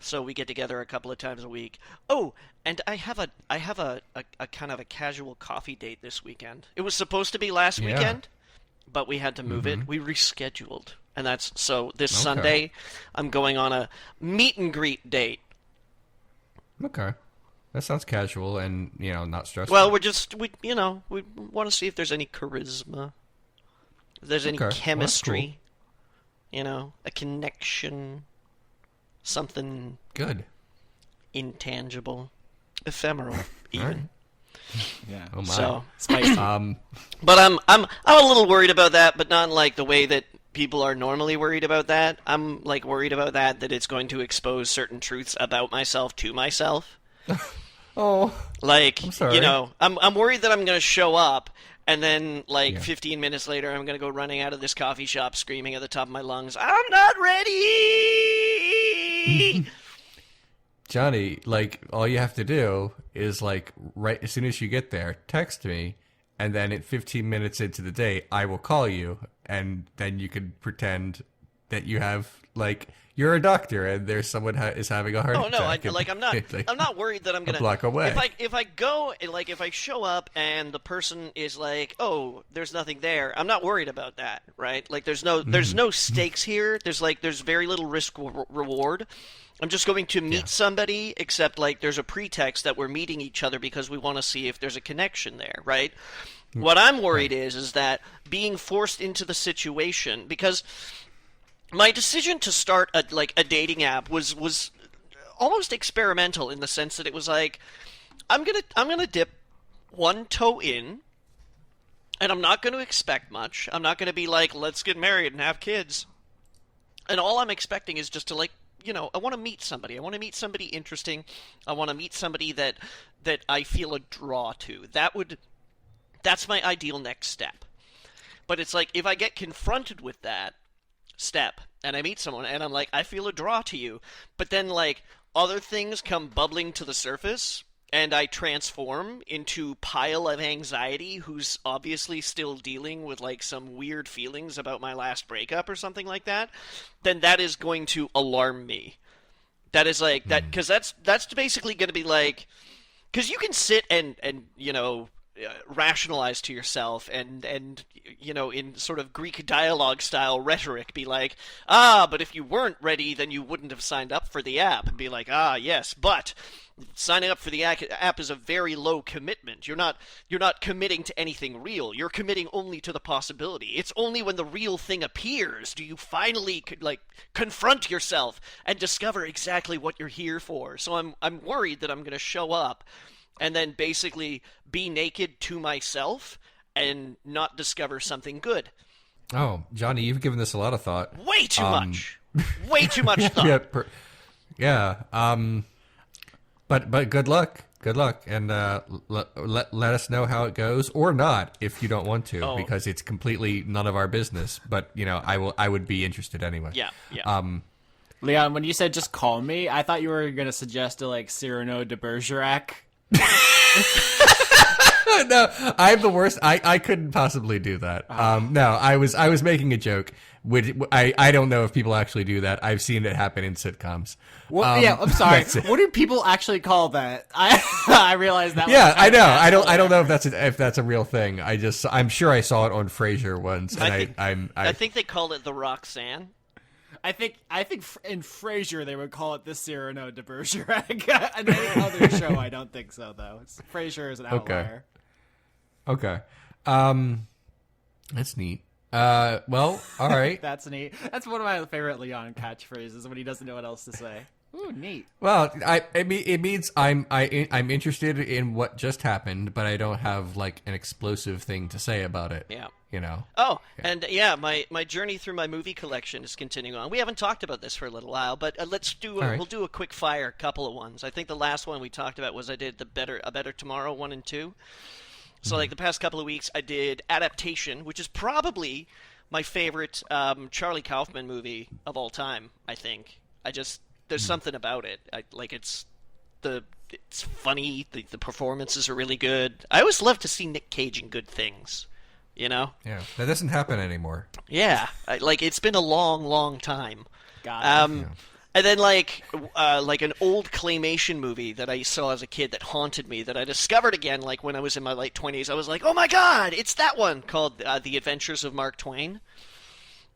So we get together a couple of times a week. Oh, and I have a kind of a casual coffee date this weekend. It was supposed to be last weekend, but we had to move it. We rescheduled. And that's so this Sunday I'm going on a meet and greet date. Okay. That sounds casual and, not stressful. Well, we want to see if there's any charisma. If there's any chemistry. Well, a connection. Something good, intangible, ephemeral, even. Right. Yeah. Oh my. So, spicy. But I'm a little worried about that, but not in like the way that people are normally worried about that. I'm like worried about that it's going to expose certain truths about myself to myself. Oh, like I'm sorry. I'm worried that I'm going to show up. And then, 15 minutes later, I'm going to go running out of this coffee shop screaming at the top of my lungs, I'm not ready! Johnny, all you have to do is, right as soon as you get there, text me, and then at 15 minutes into the day, I will call you, and then you can pretend that you have like you're a doctor and there's someone is having a heart Oh attack. no, I'm not worried that I'm gonna block away. If I go like if I show up and the person is like, oh, there's nothing there, I'm not worried about that, right? Like there's no stakes here. There's very little risk reward. I'm just going to meet somebody, except like there's a pretext that we're meeting each other because we want to see if there's a connection there, right? What I'm worried is that being forced into the situation, because my decision to start a dating app was almost experimental in the sense that it was like I'm gonna dip one toe in, and I'm not going to expect much. I'm not going to be like, let's get married and have kids, and all I'm expecting is just to like. I want to meet somebody. I want to meet somebody interesting. I want to meet somebody that I feel a draw to. That's my ideal next step. But it's like, if I get confronted with that step, and I meet someone, and I'm like, I feel a draw to you, but then, like, other things come bubbling to the surface, and I transform into pile of anxiety who's obviously still dealing with, like, some weird feelings about my last breakup or something like that, then that is going to alarm me. That is, like, that, because that's basically going to be, like, because you can sit and rationalize to yourself and in sort of Greek dialogue style rhetoric be like, but if you weren't ready, then you wouldn't have signed up for the app, and be like, yes, but signing up for the app is a very low commitment. You're not committing to anything real. You're committing only to the possibility. It's only when the real thing appears do you finally confront yourself and discover exactly what you're here for. So I'm worried that I'm going to show up and then basically be naked to myself and not discover something good. Oh, Johnny, you've given this a lot of thought. Way too much. Way too much thought. But good luck. Good luck. And let us know how it goes, or not if you don't want to, because it's completely none of our business. But, I would be interested anyway. Yeah. Leon, when you said just call me, I thought you were going to suggest a, Cyrano de Bergerac. No, I'm the worst. I couldn't possibly do that. No, I was making a joke. I don't know if people actually do that. I've seen it happen in sitcoms. I'm sorry. What do people actually call that? I realized that. Yeah, I know. I don't know if that's a real thing. I'm sure I saw it on Frasier once. And I think they called it the Roxanne. I think in Frasier they would call it the Cyrano de Bergerac. And any other show, I don't think so, though. Frasier is an outlier. Okay. That's neat. Well, all right. That's neat. That's one of my favorite Leon catchphrases when he doesn't know what else to say. Ooh, neat. Well, it means I'm interested in what just happened, but I don't have an explosive thing to say about it. Yeah. And my journey through my movie collection is continuing on. We haven't talked about this for a little while, but we'll do a quick fire couple of ones. I think the last one we talked about was I did A Better Tomorrow 1 and 2. So the past couple of weeks I did Adaptation, which is probably my favorite Charlie Kaufman movie of all time, I think. There's something about it. It's funny, the performances are really good. I always love to see Nick Cage in good things. Yeah, that doesn't happen anymore. Yeah, it's been a long, long time. Got it. And then an old claymation movie that I saw as a kid that haunted me, that I discovered again when I was in my late 20s. I was like, oh my god, it's that one, called The Adventures of Mark Twain.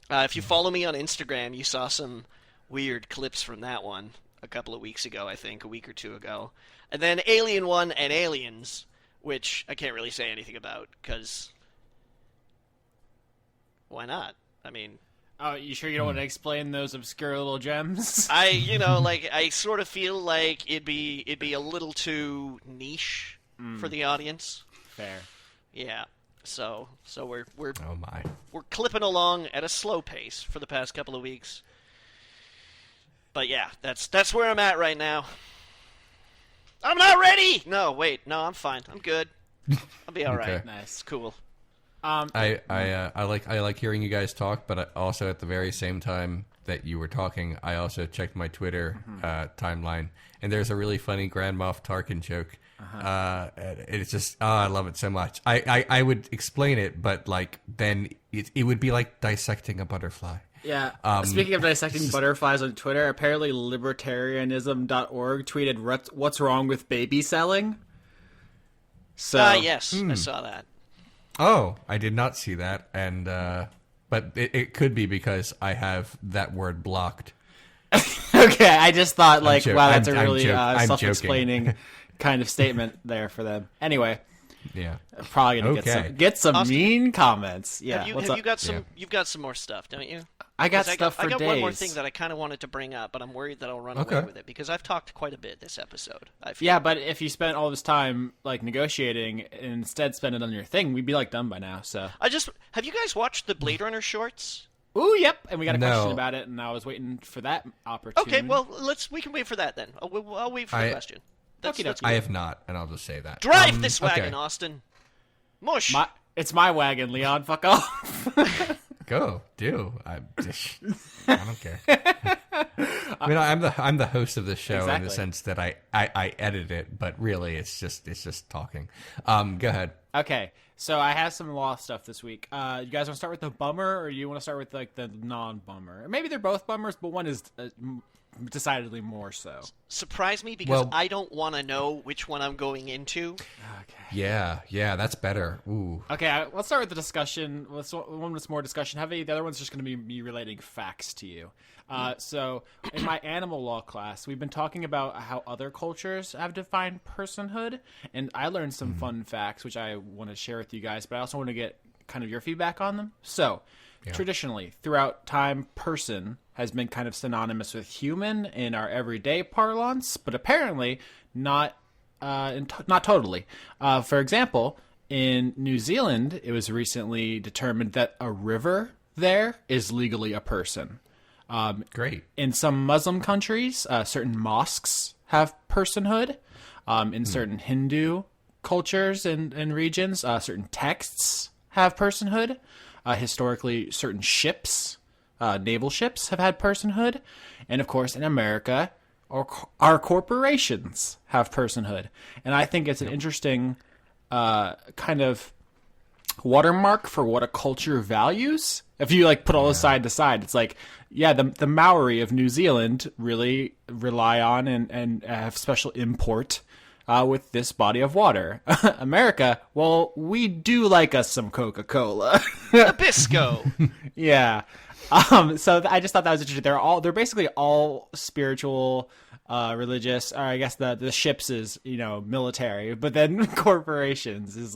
If you follow me on Instagram, you saw some weird clips from that one a couple of weeks ago, I think, a week or two ago. And then Alien 1 and Aliens, which I can't really say anything about, because why not? I mean... Oh, you sure you don't want to explain those obscure little gems? I sort of feel like it'd be a little too niche for the audience. Fair. Yeah. So we're oh my. We're clipping along at a slow pace for the past couple of weeks. But yeah, that's where I'm at right now. I'm not ready. No, I'm fine. I'm good. I'll be all right. Okay. Nice. It's cool. I like hearing you guys talk, but also at the very same time that you were talking, I also checked my Twitter timeline, and there's a really funny Grand Moff Tarkin joke. It's just I love it so much. I would explain it, but then it would be like dissecting a butterfly. Yeah. Speaking of dissecting butterflies on Twitter, apparently libertarianism.org tweeted, "What's wrong with baby selling?" So yes, I saw that. Oh, I did not see that, and but it could be because I have that word blocked. Okay, I just thought wow, that's a really I'm self-explaining kind of statement there for them. Anyway. Yeah, probably gonna get some Austin, mean comments. Yeah, have you got some? Yeah. You've got some more stuff, don't you? I got stuff for days. I got one more thing that I kind of wanted to bring up, but I'm worried that I'll run away with it because I've talked quite a bit this episode. Yeah, but if you spent all this time negotiating and instead spend it on your thing, we'd be done by now. So have you guys watched the Blade Runner shorts? Ooh, yep, and we got a question about it, and I was waiting for that opportunity. Okay, well we can wait for that then. I'll wait for the question. I have not, and I'll just say that. Drive this wagon, Austin. Mush. It's my wagon, Leon. Fuck off. Go, do. I don't care. I mean, I'm the host of this show in the sense that I edit it, but really it's just talking. Go ahead. Okay, so I have some law stuff this week. You guys want to start with the bummer, or you want to start with the non-bummer? Maybe they're both bummers, but one is decidedly more so. Surprise me because I don't want to know which one I'm going into. Okay. Yeah, that's better. Ooh. Okay, let's start with the discussion. One with more discussion. The other one's just going to be me relating facts to you. So in my animal law class, we've been talking about how other cultures have defined personhood, and I learned some fun facts, which I want to share with you guys, but I also want to get kind of your feedback on them. So, traditionally, throughout time, person has been kind of synonymous with human in our everyday parlance, but apparently not totally. For example, in New Zealand, it was recently determined that a river there is legally a person. Great. In some Muslim countries, certain mosques have personhood. In certain Hindu cultures and regions, certain texts have personhood. Historically, certain ships, naval ships, have had personhood. And of course, in America, our corporations have personhood. And I think it's an interesting kind of watermark for what a culture values. If you put all this side to side, it's the Maori of New Zealand really rely on and have special import with this body of water. America, well, we do like us some Coca-Cola. Nabisco. Yeah. So I just thought that was interesting. They're basically all spiritual, religious, or I guess the ships is, military, but then corporations is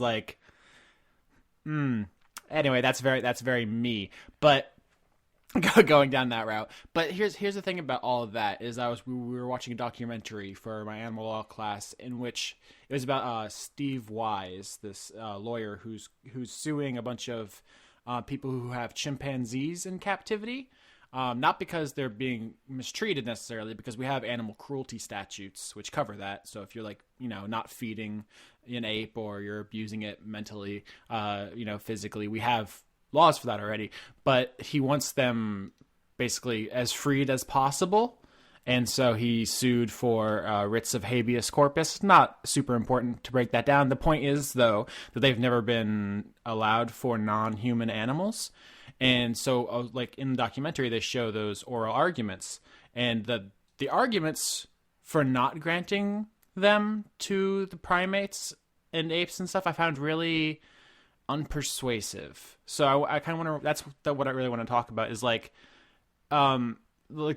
anyway, that's very me. But going down that route. But here's the thing about all of that is we were watching a documentary for my animal law class in which it was about Steve Wise, this lawyer who's suing a bunch of people who have chimpanzees in captivity. Not because they're being mistreated necessarily, because we have animal cruelty statutes which cover that. So if you're not feeding an ape or you're abusing it mentally, physically, we have laws for that already. But he wants them basically as freed as possible. And so he sued for writs of habeas corpus. Not super important to break that down. The point is, though, that they've never been allowed for non-human animals. And so, in the documentary, they show those oral arguments. And the arguments for not granting them to the primates and apes and stuff, I found really unpersuasive. So I kind of want to, that's what I really want to talk about is the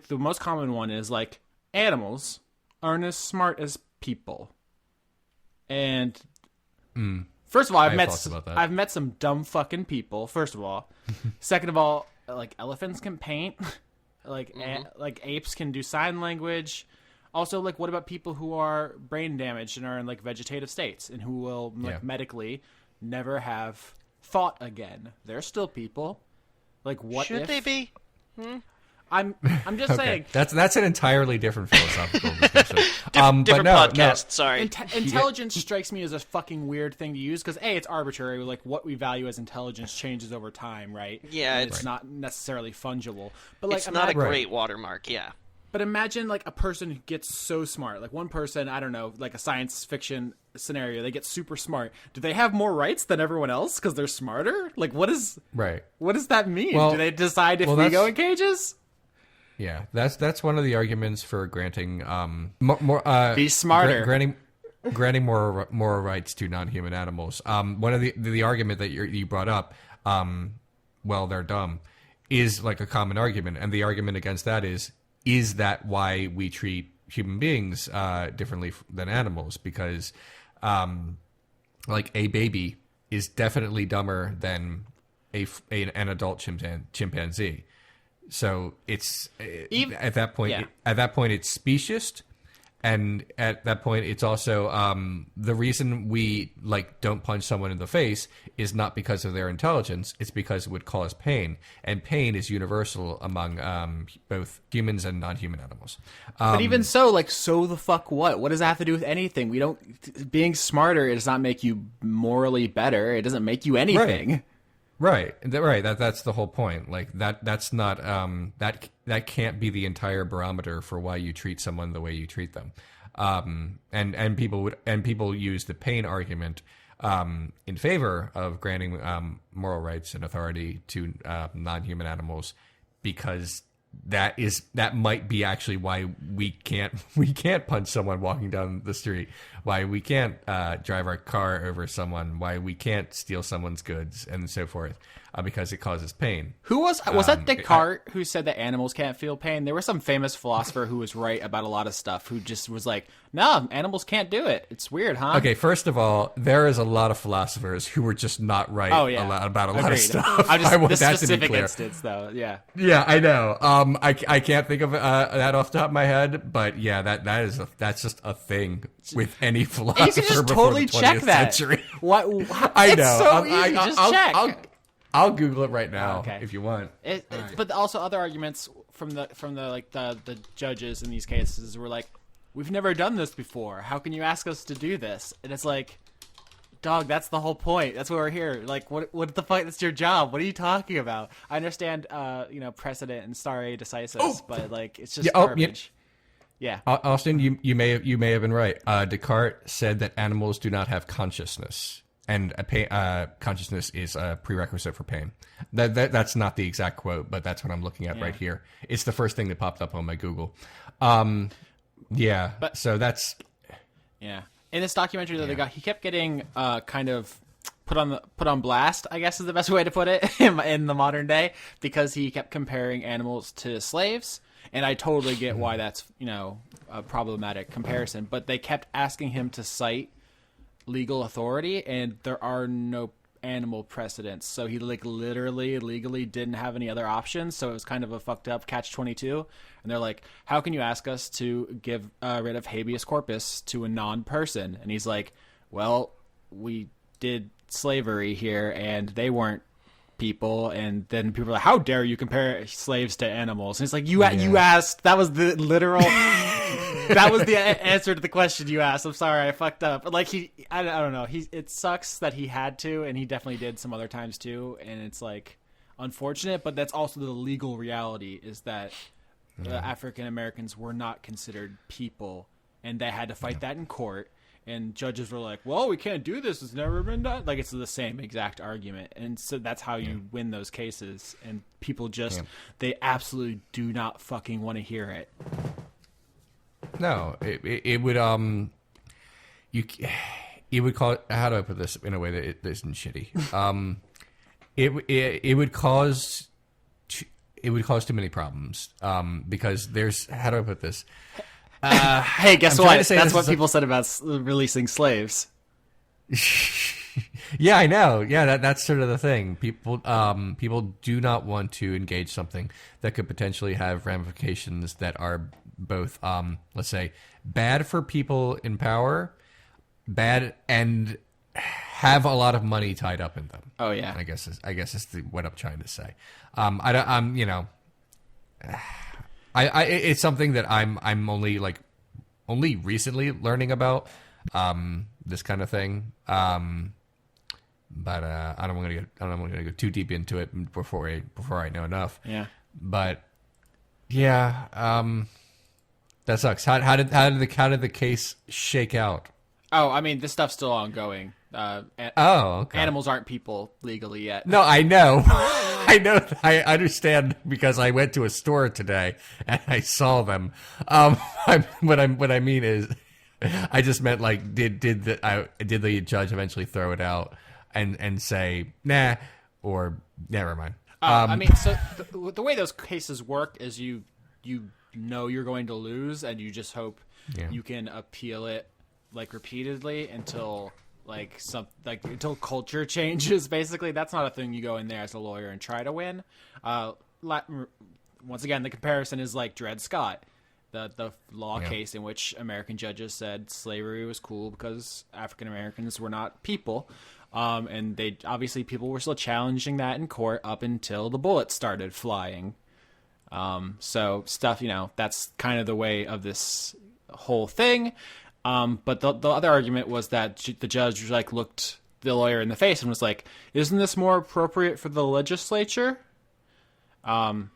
most common one is animals aren't as smart as people. And first of all, I've met some dumb fucking people, first of all. Second of all, elephants can paint, apes can do sign language. Also, what about people who are brain damaged and are in vegetative states and who will medically never have thought again? They're still people. What should they be? I'm just saying. That's an entirely different philosophical discussion. Different podcast. Sorry. Intelligence strikes me as a fucking weird thing to use because it's arbitrary. What we value as intelligence changes over time, right? Yeah, and it's not necessarily fungible. But it's not a great watermark. Yeah. But imagine a person who gets so smart, one person, I don't know, a science fiction scenario. They get super smart. Do they have more rights than everyone else because they're smarter? Like, what does that mean? Well, do they decide if we go in cages? Yeah, that's one of the arguments for granting be smarter. Granting more rights to non-human animals. One of the argument that you brought up, well, they're dumb, is like a common argument, and the argument against that is that why we treat human beings differently than animals? Because like a baby is definitely dumber than an adult chimpanzee. So it's at that point. Yeah. At that point, it's speciest, and at that point, it's also the reason we don't punch someone in the face is not because of their intelligence. It's because it would cause pain, and pain is universal among both humans and non-human animals. But even so, so the fuck what? What does that have to do with anything? We don't. Being smarter does not make you morally better. It doesn't make you anything. Right. That's the whole point. That's not that can't be the entire barometer for why you treat someone the way you treat them. And people use the pain argument in favor of granting moral rights and authority to non-human animals, because that might be actually why we can't punch someone walking down the street, why we can't drive our car over someone, why we can't steal someone's goods, and so forth, because it causes pain. Who was that Descartes who said that animals can't feel pain? There was some famous philosopher who was right about a lot of stuff, who just was like, no, animals can't do it. It's weird, huh? Okay, first of all, there is a lot of philosophers who were just not right about a lot of stuff. I want that specific to be instance, though. Yeah. Yeah, I know. I can't think of that off the top of my head, but yeah, that's just a thing with any philosopher. You can just totally check that. What? I know. It's so easy. Just check. I'll Google it right now if you want. But also other arguments from the judges in these cases were like, we've never done this before. How can you ask us to do this? And it's like, dog, that's the whole point. That's why we're here. Like, what the fuck? That's your job. What are you talking about? I understand, precedent and stare decisis, but it's just garbage. Yeah. Austin, you may have been right. Descartes said that animals do not have consciousness. And consciousness is a prerequisite for pain. That's not the exact quote, but that's what I'm looking at right here. It's the first thing that popped up on my Google. So that's... Yeah. In this documentary that he kept getting kind of put on blast, I guess is the best way to put it, in the modern day, because he kept comparing animals to slaves. And I totally get why that's, a problematic comparison. But they kept asking him to cite legal authority, and there are no animal precedents, so he literally legally didn't have any other options, so it was kind of a fucked up catch-22. And they're like, how can you ask us to give rid of habeas corpus to a non-person? And he's like, well, we did slavery here and they weren't people. And then people are like, how dare you compare slaves to animals? And it's like, you asked, that was the literal that was the answer to the question you asked. I'm sorry, I fucked up. But I don't know. It sucks that he had to, and he definitely did some other times too. And it's unfortunate, but that's also the legal reality, is that African Americans were not considered people, and they had to fight that in court. And judges were like, well, we can't do this. It's never been done. It's the same exact argument. And so that's how you win those cases. And people they absolutely do not fucking want to hear it. No, it would it would cause, how do I put this in a way that it isn't shitty? It would cause too many problems. Because there's, how do I put this? Hey, guess what? That's what people said about releasing slaves. Yeah, I know. Yeah, that's sort of the thing. People do not want to engage something that could potentially have ramifications that are both, let's say, bad for people in power, bad, and have a lot of money tied up in them. Oh yeah, I guess is what I'm trying to say. It's something that I'm only recently learning about, this kind of thing. But I don't want to go too deep into it before I know enough. Yeah. But yeah, that sucks. How did the case shake out? Oh, I mean, this stuff's still ongoing. Okay. Animals aren't people legally yet. No, I know. I know. I understand because I went to a store today and I saw them. What I mean is, I just meant like, did the judge eventually throw it out and say nah, or never mind? I mean, so the way those cases work is you know you're going to lose, and you just hope you can appeal it like repeatedly until until culture changes. Basically, that's not a thing you go in there as a lawyer and try to win. Once again, the comparison is like Dred Scott, the law case in which American judges said slavery was cool because African Americans were not people. And people were still challenging that in court up until the bullets started flying. So stuff, that's kind of the way of this whole thing. But the other argument was that the judge looked the lawyer in the face and was like, "Isn't this more appropriate for the legislature?" I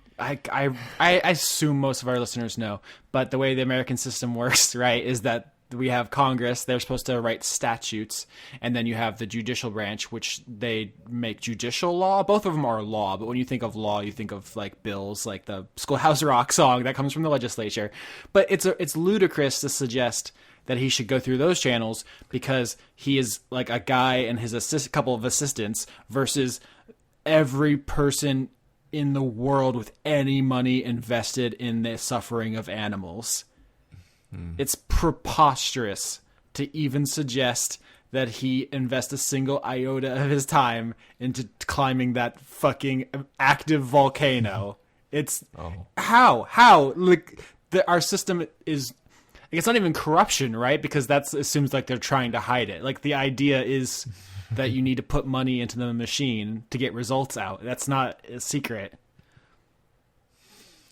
assume most of our listeners know, but the way the American system works, right, is that we have Congress. They're supposed to write statutes, and then you have the judicial branch, which they make judicial law. Both of them are law, but when you think of law, you think of like bills, like the Schoolhouse Rock song that comes from the legislature. But it's ludicrous to suggest that he should go through those channels because he is like a guy and his couple of assistants versus every person in the world with any money invested in the suffering of animals. It's preposterous to even suggest that he invest a single iota of his time into climbing that fucking active volcano. It's how like our system is. It's not even corruption, right? Because that assumes like they're trying to hide it. Like the idea is that you need to put money into the machine to get results out. That's not a secret.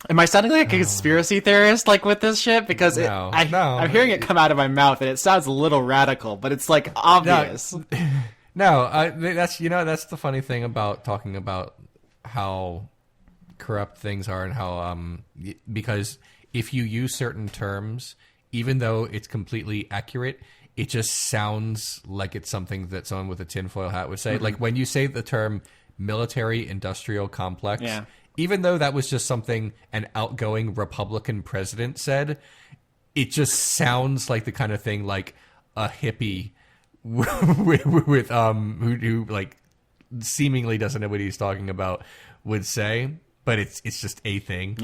Am I sounding like a conspiracy theorist like with this shit? Because I'm hearing it come out of my mouth and it sounds a little radical, but it's like obvious. That's the funny thing about talking about how corrupt things are and how because if you use certain terms, even though it's completely accurate, it just sounds like it's something that someone with a tinfoil hat would say. Mm-hmm. Like when you say the term military-industrial complex, even though that was just something an outgoing Republican president said, it just sounds like the kind of thing like a hippie with who like seemingly doesn't know what he's talking about would say, but it's just a thing.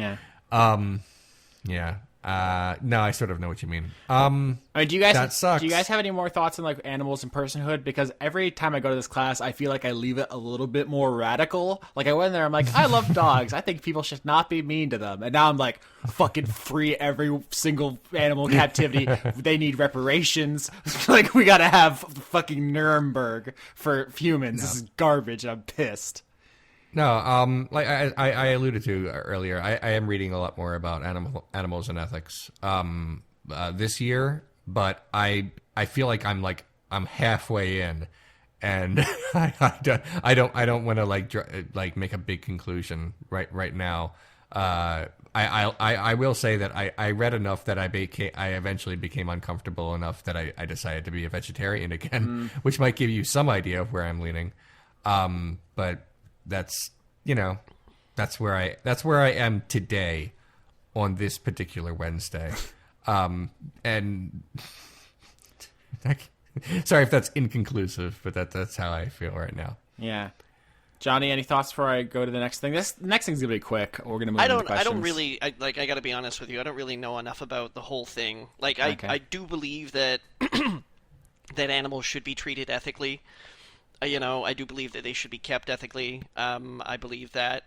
No, I sort of know what you mean. Do you guys that sucks. Do you guys have any more thoughts on like animals and personhood? Because every time I go to this class, I feel like I leave it a little bit more radical. Like I went there, I'm like, I love dogs. I think people should not be mean to them. And now I'm like, fucking free every single animal captivity. They need reparations. Like we gotta have fucking Nuremberg for humans. No. This is garbage. I'm pissed. No, like I alluded to earlier, I am reading a lot more about animals and ethics this year, but I feel like I'm halfway in, and I don't want to like make a big conclusion right now. I will say that I read enough that I eventually became uncomfortable enough that I decided to be a vegetarian again, which might give you some idea of where I'm leaning, but. That's where I am today on this particular Wednesday. And sorry if that's inconclusive, but that's how I feel right now. Yeah. Johnny, any thoughts before I go to the next thing? This next thing's gonna be quick. We're gonna move on to questions. I don't really I got to be honest with you. I don't really know enough about the whole thing. Like I do believe that that animals should be treated ethically. I do believe that they should be kept ethically. I believe that,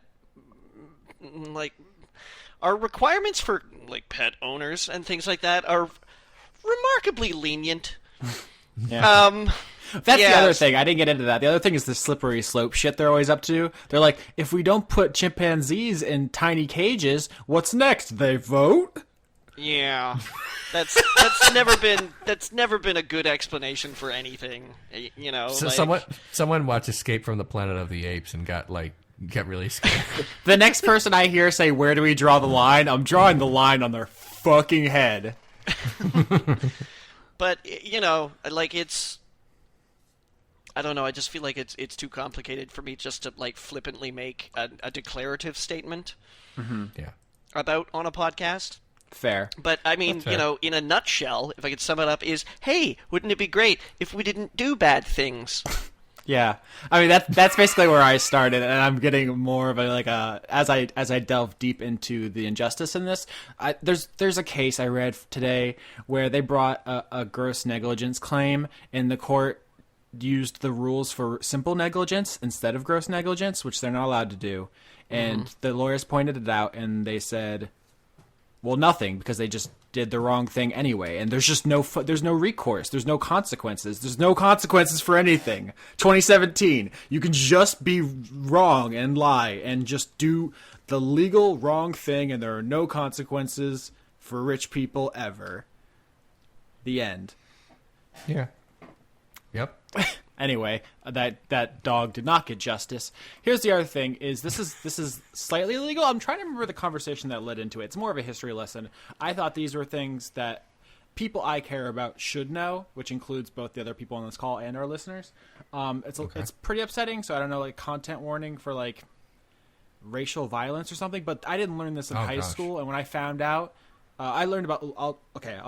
like, our requirements for, like, pet owners and things like that are remarkably lenient. Yeah. That's the other thing. I didn't get into that. The other thing is the slippery slope shit they're always up to. They're like, if we don't put chimpanzees in tiny cages, what's next? They vote? Yeah. That's never been a good explanation for anything, So someone watched Escape from the Planet of the Apes and got really scared. The next person I hear say, "Where do we draw the line?" I'm drawing the line on their fucking head. But like I don't know. I just feel like it's too complicated for me just to like flippantly make a declarative statement Yeah. about on a podcast. Fair. But I mean, in a nutshell, if I could sum it up, is hey, wouldn't it be great if we didn't do bad things? Yeah, I mean that's basically where I started, and I'm getting more of a as I delve deep into the injustice in this. There's a case I read today where they brought a gross negligence claim, and the court used the rules for simple negligence instead of gross negligence, which they're not allowed to do. And the lawyers pointed it out, and they said, well, nothing, because they just did the wrong thing anyway. And there's just there's no recourse. There's no consequences. There's no consequences for anything. 2017, you can just be wrong and lie and just do the legal wrong thing, and there are no consequences for rich people ever. The end. Yeah. Yep. Anyway, that dog did not get justice. Here's the other thing: is this is slightly illegal. I'm trying to remember the conversation that led into it. It's more of a history lesson. I thought these were things that people I care about should know, which includes both the other people on this call and our listeners. It's pretty upsetting. So I don't know, like content warning for like racial violence or something. But I didn't learn this in high school, and when I found out, I learned about. I'll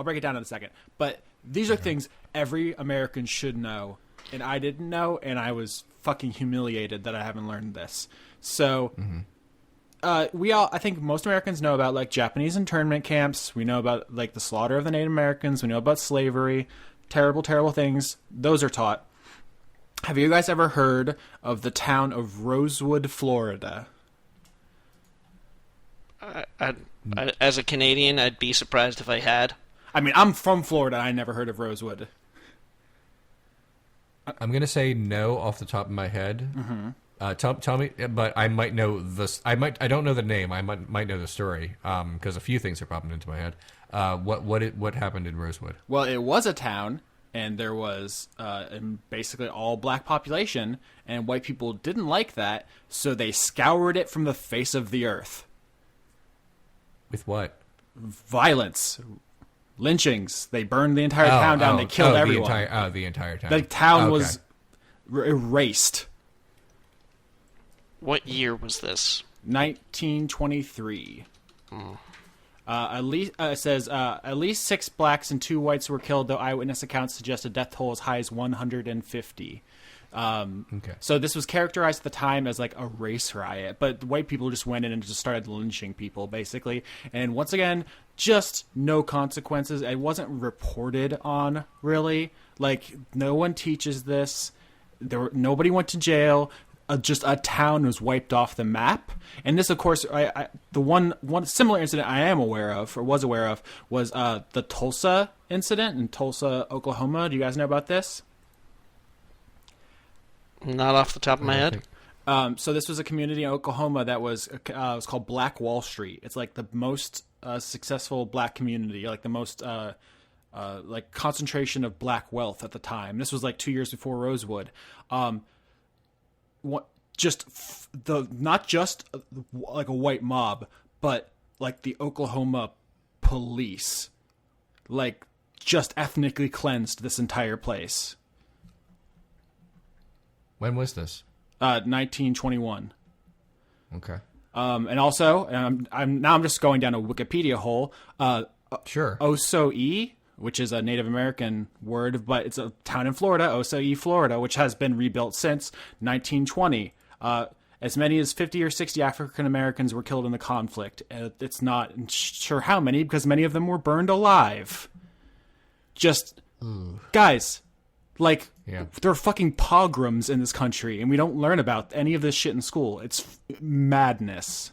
break it down in a second. But these are things every American should know. And I didn't know, and I was fucking humiliated that I haven't learned this. So, I think most Americans know about, like, Japanese internment camps. We know about, like, the slaughter of the Native Americans. We know about slavery. Terrible, terrible things. Those are taught. Have you guys ever heard of the town of Rosewood, Florida? As a Canadian, I'd be surprised if I had. I mean, I'm from Florida. I never heard of Rosewood. I'm gonna say no off the top of my head. Tell me, but I might know this. I don't know the name. I might know the story because a few things are popping into my head. What happened in Rosewood? Well, it was a town, and there was basically all black population, and white people didn't like that, so they scoured it from the face of the earth. With what? Violence. Lynchings. They burned the entire town down. They killed everyone. The entire town. The town was erased. What year was this? 1923. It says at least 6 blacks and 2 whites were killed, though eyewitness accounts suggest a death toll as high as 150. So this was characterized at the time as like a race riot, but white people just went in and just started lynching people, basically. And once again, just no consequences. It wasn't reported on, really. Like, no one teaches this. Nobody went to jail. Just a town was wiped off the map. And this, of course, the one similar incident I am aware of, or was aware of, was the Tulsa incident in Tulsa, Oklahoma. Do you guys know about this? Not off the top of my head. So this was a community in Oklahoma that was called Black Wall Street. It's like the most successful black community, like the most like concentration of black wealth at the time. This was like 2 years before Rosewood. Not just like a white mob, but like the Oklahoma police, like just ethnically cleansed this entire place. When was this? 1921. Okay. And also, I'm just going down a Wikipedia hole. Sure. Oso-E, which is a Native American word, but it's a town in Florida, Oso-E, Florida, which has been rebuilt since 1920. As many as 50 or 60 African Americans were killed in the conflict. It's not sure how many, because many of them were burned alive. Just, guys, like, there are fucking pogroms in this country, and we don't learn about any of this shit in school. It's madness.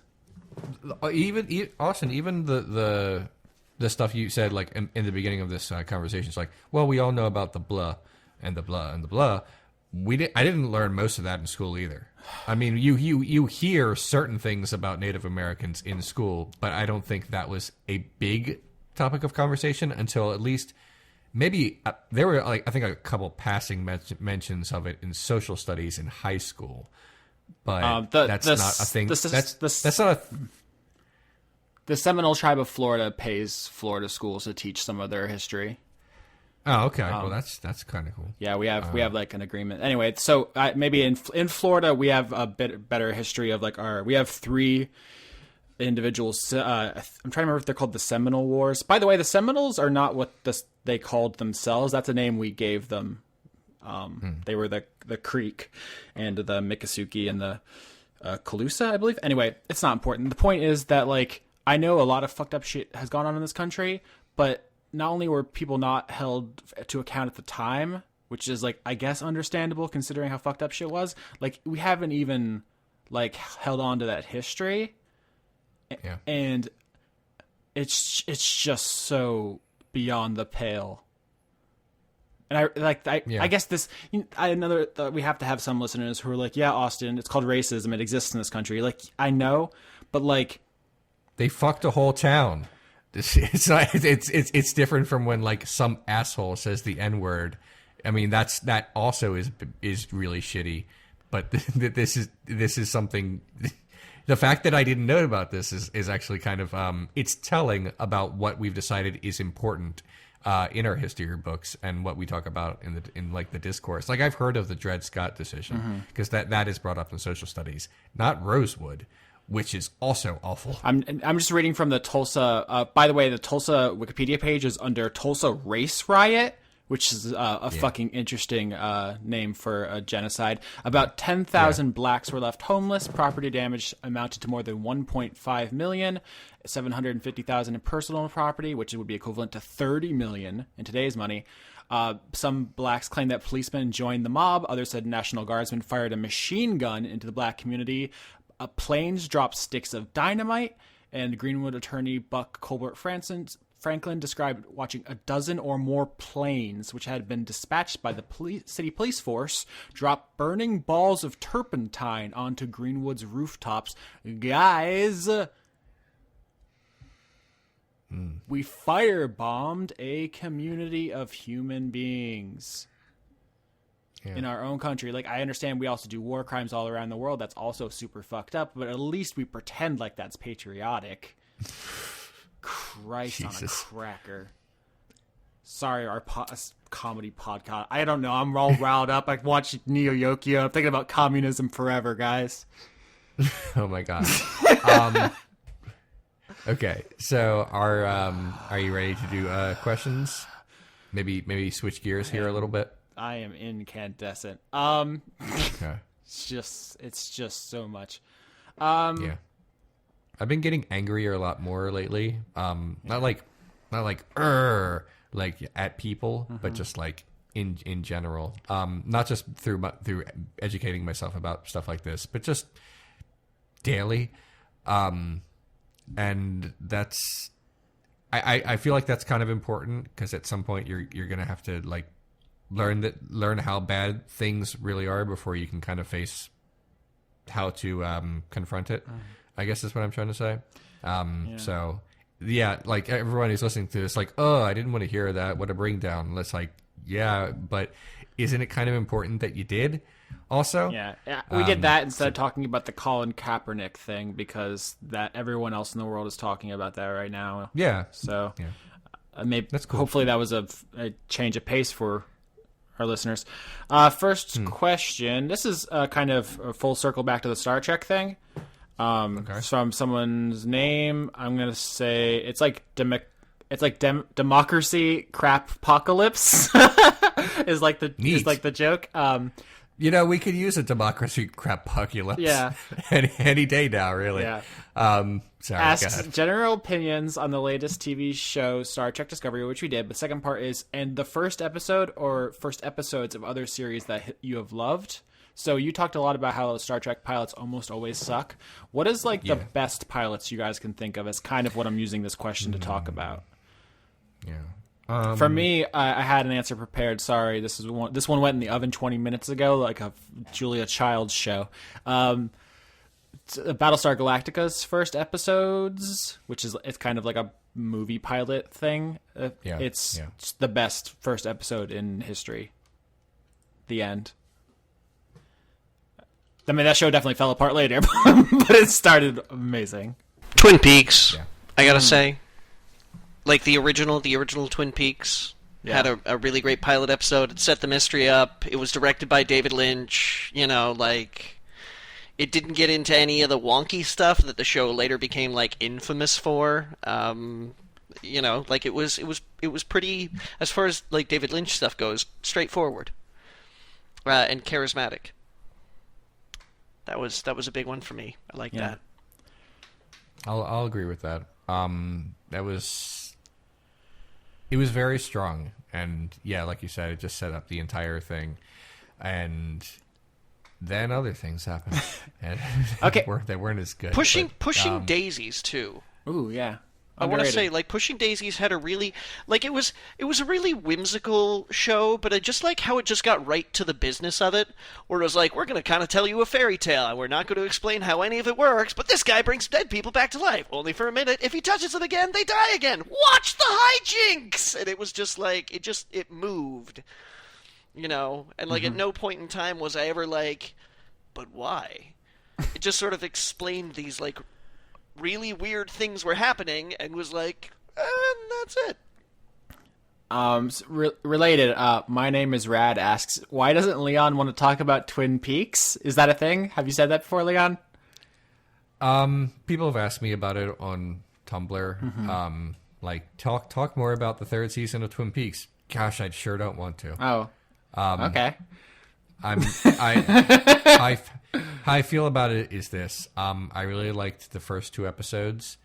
Even Austin, even the stuff you said, like in the beginning of this conversation, it's like, well, we all know about the blah and the blah and the blah. I didn't learn most of that in school either. I mean, you hear certain things about Native Americans in school, but I don't think that was a big topic of conversation until at least. Maybe there were, like, I think a couple passing mentions of it in social studies in high school, but that's not a thing. That's not a. The Seminole tribe of Florida pays Florida schools to teach some of their history. Oh, okay. Well, that's kind of cool. Yeah, we have like an agreement. Anyway, so maybe in Florida we have a bit better history of like we have 3 individuals. I'm trying to remember if they're called the Seminole Wars. By the way, the Seminoles are not what they called themselves. That's a name we gave them. They were the Creek and the Miccosukee and the Calusa, I believe. Anyway, it's not important. The point is that like I know a lot of fucked up shit has gone on in this country, but not only were people not held to account at the time, which is like I guess understandable considering how fucked up shit was. Like we haven't even like held on to that history. Yeah. And it's just so beyond the pale. And I guess this we have to have some listeners who are like, yeah, Austin, it's called racism. It exists in this country. Like I know, but like they fucked a whole town. It's not. It's different from when like some asshole says the N-word. I mean that also is really shitty. But this is something. The fact that I didn't know about this is actually kind of it's telling about what we've decided is important in our history books and what we talk about in like the discourse. Like I've heard of the Dred Scott decision because that is brought up in social studies, not Rosewood, which is also awful. I'm just reading from the Tulsa. By the way, the Tulsa Wikipedia page is under Tulsa Race Riot, which is a fucking interesting name for a genocide. About 10,000 blacks were left homeless. Property damage amounted to more than 1.5 million, 750,000 in personal property, which would be equivalent to 30 million in today's money. Some blacks claimed that policemen joined the mob. Others said National Guardsmen fired a machine gun into the black community. Planes dropped sticks of dynamite, and Greenwood attorney Buck Colbert Franklin described watching a dozen or more planes, which had been dispatched by the city police force, drop burning balls of turpentine onto Greenwood's rooftops. Guys, we firebombed a community of human beings. Yeah. In our own country. Like, I understand we also do war crimes all around the world. That's also super fucked up, but at least we pretend like that's patriotic. Christ Jesus. On a cracker. Sorry, our comedy podcast. I don't know. I'm all riled up. I watched Neo Yokio. I'm thinking about communism forever, guys. Oh my God. Okay, so are you ready to do questions? Maybe switch gears here a little bit. I am incandescent. Okay. It's just so much. Yeah. I've been getting angrier a lot more lately. Not like at people, but just like in general. Not just through educating myself about stuff like this, but just daily. And that's I feel like that's kind of important because at some point you're gonna have to like learn how bad things really are before you can kind of face how to confront it. I guess that's what I'm trying to say. So yeah, like everyone who's listening to this, like, oh, I didn't want to hear that. What a bring down. Let's like, yeah, but isn't it kind of important that you did also? Yeah. We did that instead of talking about the Colin Kaepernick thing because that everyone else in the world is talking about that right now. Yeah. So maybe that's cool. Hopefully that was a change of pace for our listeners. First question. This is kind of a full circle back to the Star Trek thing. Okay. From someone's name, I'm gonna say it's like democracy crapocalypse is like the joke. We could use a democracy crapocalypse. Yeah, any day now, really. Yeah. Sorry. Asks general opinions on the latest TV show Star Trek Discovery, which we did. But second part is, and the first episode or first episodes of other series that you have loved. So you talked a lot about how Star Trek pilots almost always suck. What is the best pilots you guys can think of as kind of what I'm using this question to talk about? Yeah. For me, I had an answer prepared. Sorry, this one went in the oven 20 minutes ago, like a Julia Childs show. Battlestar Galactica's first episodes, it's kind of like a movie pilot thing. It's the best first episode in history. The end. I mean, that show definitely fell apart later, but it started amazing. Twin Peaks, I gotta say. Like the original Twin Peaks. had a really great pilot episode. It set the mystery up. It was directed by David Lynch. You know, like, it didn't get into any of the wonky stuff that the show later became, like, infamous for. You know, like, it was pretty, as far as, like, David Lynch stuff goes, straightforward and charismatic. That was a big one for me. I like that. I'll agree with that. It was very strong, and yeah, like you said, it just set up the entire thing, and then other things happened, and Okay. they weren't as good. Pushing but, Daisies too. Ooh, yeah. I want to say, like, Pushing Daisies had a really, like, it was a really whimsical show, but I just like how it just got right to the business of it, where it was like, we're going to kind of tell you a fairy tale, and we're not going to explain how any of it works, but this guy brings dead people back to life, only for a minute. If he touches them again, they die again. Watch the hijinks! And it was just like, it moved, you know, and, like, at no point in time was I ever like, but why? It just sort of explained these, like, really weird things were happening, and was like, that's it. Related, my name is Rad asks, why doesn't Leon want to talk about Twin Peaks? Is that a thing? Have you said that before, Leon? People have asked me about it on Tumblr. Like, talk more about the third season of Twin Peaks. Gosh, I sure don't want to. Oh, okay. How I feel about it is this. I really liked the first 2 episodes,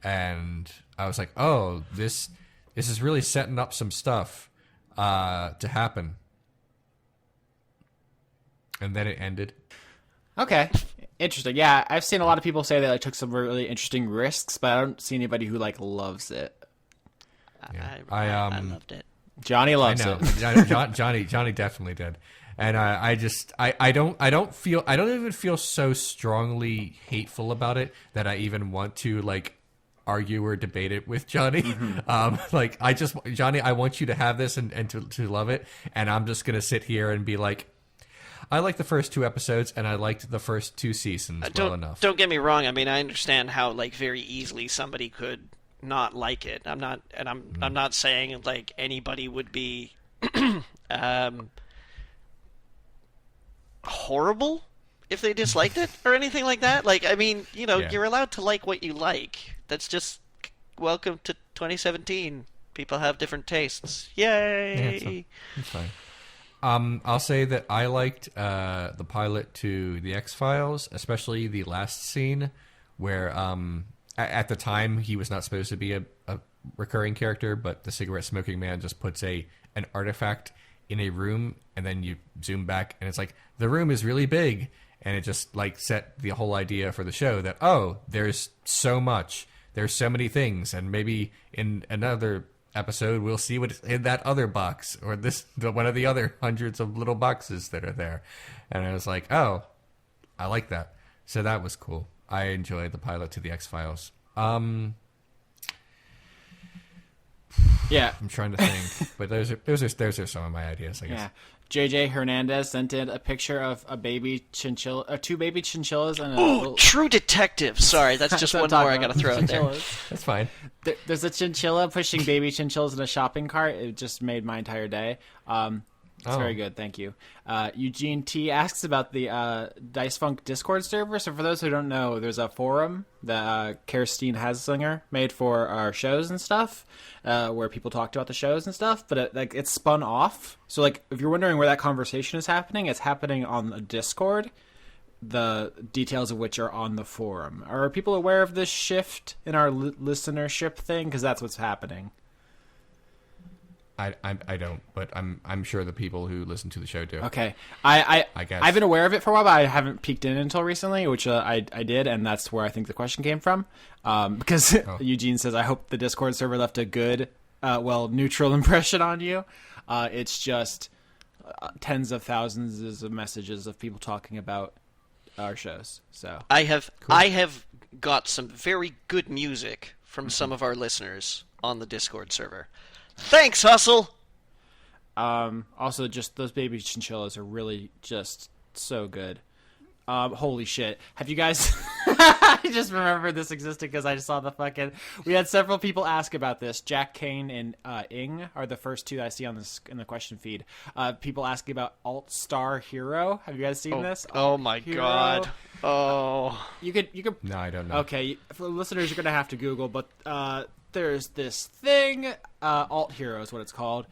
and I was like, oh, this is really setting up some stuff to happen. And then it ended. Okay. Interesting. Yeah, I've seen a lot of people say they took some really interesting risks, but I don't see anybody who loves it. Yeah. I loved it. Johnny loves I know. it. Johnny definitely did. And I don't even feel so strongly hateful about it that I even want to argue or debate it with Johnny. Johnny, I want you to have this and to love it. And I'm just going to sit here and be like, I like the first 2 episodes and I liked the first 2 seasons well enough. Don't get me wrong. I mean, I understand how very easily somebody could not like it. I'm not saying anybody would be horrible if they disliked it or anything like that. You're allowed to like what you like. That's just welcome to 2017. People have different tastes. Yay! Yeah, it's fine. I'll say that I liked the pilot to The X-Files, especially the last scene where at the time he was not supposed to be a recurring character, but the cigarette smoking man just puts an artifact in a room, and then you zoom back and it's like the room is really big, and it just set the whole idea for the show that, oh, there's so many things, and maybe in another episode we'll see what's in that other box, or one of the other hundreds of little boxes that are there. And I was like, oh, I like that. So that was cool. I enjoyed the pilot to The X-Files. Yeah, I'm trying to think, but those are some of my ideas, I guess. Yeah, JJ Hernandez sent in a picture of a baby chinchilla, 2 baby chinchillas, and a True Detective. Sorry, that's just one more I got to throw out there. That's fine. There's a chinchilla pushing baby chinchillas in a shopping cart. It just made my entire day. It's very good, thank you. Eugene T asks about the Dice Funk Discord server. So for those who don't know, there's a forum that Kirstine Haslinger made for our shows and stuff, where people talked about the shows and stuff. But it's spun off. So if you're wondering where that conversation is happening, it's happening on the Discord. The details of which are on the forum. Are people aware of this shift in our listenership thing? Because that's what's happening. I don't, but I'm sure the people who listen to the show do. Okay, I guess I've been aware of it for a while, but I haven't peeked in until recently, which I did, and that's where I think the question came from. Because Eugene says, I hope the Discord server left a good, neutral impression on you. It's just tens of thousands of messages of people talking about our shows. So I have got some very good music from some of our listeners on the Discord server. Thanks, Hustle! Also, just those baby chinchillas are really just so good. Holy shit. Have you guys... I just remembered this existed because I just saw the fucking... We had several people ask about this. Jack Kane and Ing are the first two that I see on this in the question feed. People asking about Alt-Star Hero. Have you guys seen this? Oh my god. Oh. You could... No, I don't know. Okay, for listeners, you're going to have to Google, but there's this thing, Alt Hero is what it's called.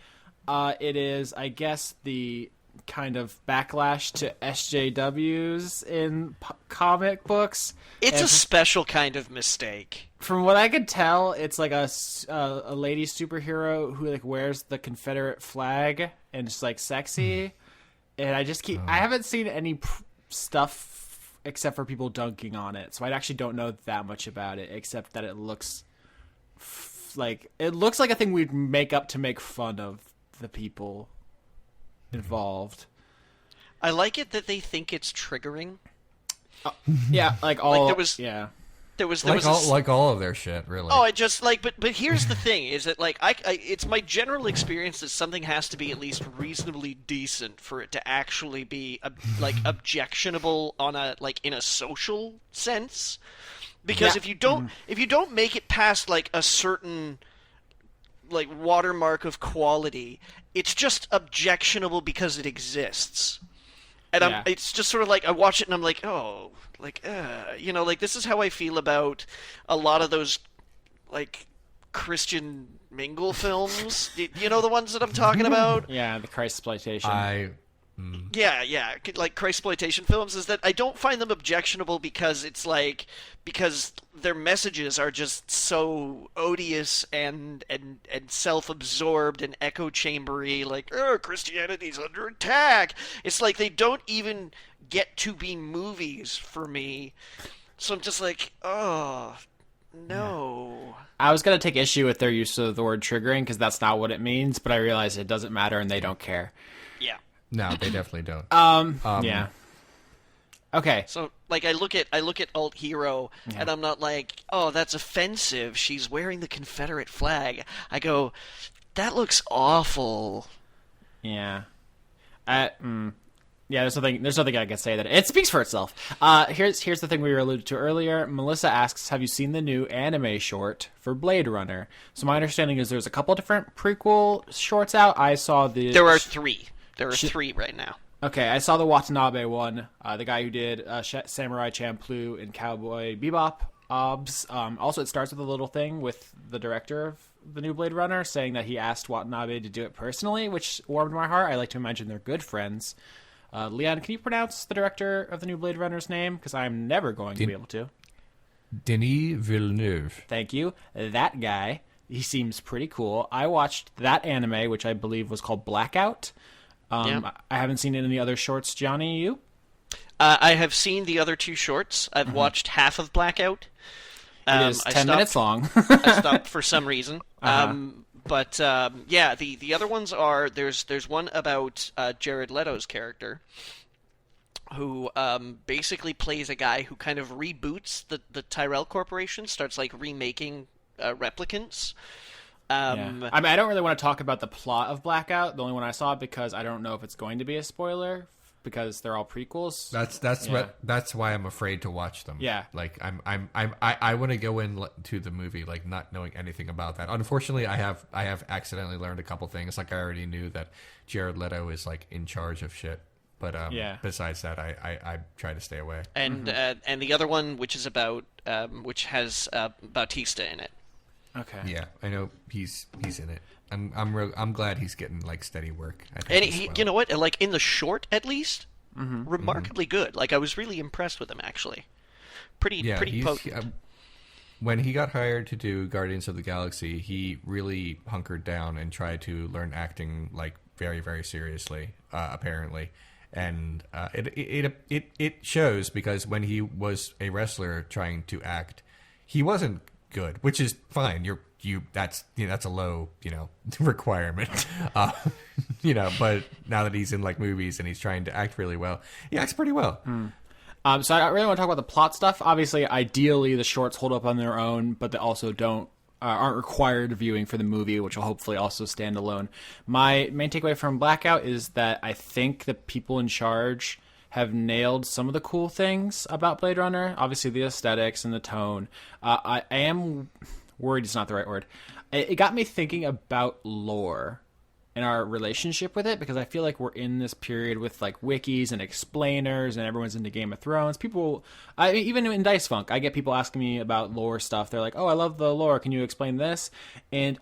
It is, I guess, the kind of backlash to SJWs in comic books. It's a special kind of mistake. From what I could tell, it's like a lady superhero who like wears the Confederate flag and it's like sexy. And I just I haven't seen any stuff except for people dunking on it, so I actually don't know that much about it except that it looks like a thing we'd make up to make fun of the people involved. I like it that they think it's triggering. Yeah, like all. Like there was like all of their shit, really. Oh, I just like, but here's the thing: is that like it's my general experience that something has to be at least reasonably decent for it to actually be like objectionable on a in a social sense. Because if you don't make it past like a certain like watermark of quality, it's just objectionable because it exists. And it's just sort of like I watch it and I'm like, oh, like like this is how I feel about a lot of those like Christian mingle films. You know the ones that I'm talking about? Yeah, the Christploitation. Yeah, like Christploitation films, is that I don't find them objectionable because it's like because their messages are just so odious and self-absorbed and echo chambery, like Christianity's under attack. It's like they don't even get to be movies for me. So I'm just like, oh no. I was gonna take issue with their use of the word triggering because that's not what it means, but I realize it doesn't matter and they don't care. Yeah. No, they definitely don't. Yeah. Okay. So, like, I look at Alt Hero, and I'm not like, oh, that's offensive. She's wearing the Confederate flag. I go, that looks awful. Yeah. Yeah. There's nothing I can say that it speaks for itself. Here's the thing we were alluded to earlier. Melissa asks, have you seen the new anime short for Blade Runner? So my understanding is there's a couple different prequel shorts out. I saw the. There are three. There are three right now. Okay, I saw the Watanabe one, the guy who did Samurai Champloo and Cowboy Bebop. Also, it starts with a little thing with the director of the new Blade Runner saying that he asked Watanabe to do it personally, which warmed my heart. I like to imagine they're good friends. Leon, can you pronounce the director of the new Blade Runner's name? Because I'm never going to be able to. Denis Villeneuve. Thank you. That guy, he seems pretty cool. I watched that anime, which I believe was called Blackout. I haven't seen any other shorts. Johnny, you? I have seen the other two shorts. I've watched half of Blackout. It is 10 minutes long. I stopped for some reason. But the other ones are there's one about Jared Leto's character, who basically plays a guy who kind of reboots the Tyrell Corporation, starts like remaking replicants. I mean, I don't really want to talk about the plot of Blackout, the only one I saw, because I don't know if it's going to be a spoiler because they're all prequels. That's why I'm afraid to watch them. Yeah, like I want to go into the movie like not knowing anything about that. Unfortunately, I have accidentally learned a couple things. Like I already knew that Jared Leto is like in charge of shit. But besides that, I try to stay away. And and the other one, which is about which has Bautista in it. Okay. Yeah, I know he's in it. I'm glad he's getting like steady work. And you know what? Like in the short, at least, remarkably good. Like I was really impressed with him actually. Pretty potent. When he got hired to do Guardians of the Galaxy, he really hunkered down and tried to learn acting like very, very seriously. Apparently, and it shows because when he was a wrestler trying to act, he wasn't good, which is fine. That's a low requirement, But now that he's in like movies and he's trying to act really well, he acts pretty well. So I really want to talk about the plot stuff. Obviously, ideally, the shorts hold up on their own, but they also aren't required viewing for the movie, which will hopefully also stand alone. My main takeaway from Blackout is that I think the people in charge have nailed some of the cool things about Blade Runner. Obviously, the aesthetics and the tone. I am worried it's not the right word. It got me thinking about lore and our relationship with it, because I feel like we're in this period with like wikis and explainers, and everyone's into Game of Thrones. People, even in Dice Funk, I get people asking me about lore stuff. They're like, "Oh, I love the lore. Can you explain this?" And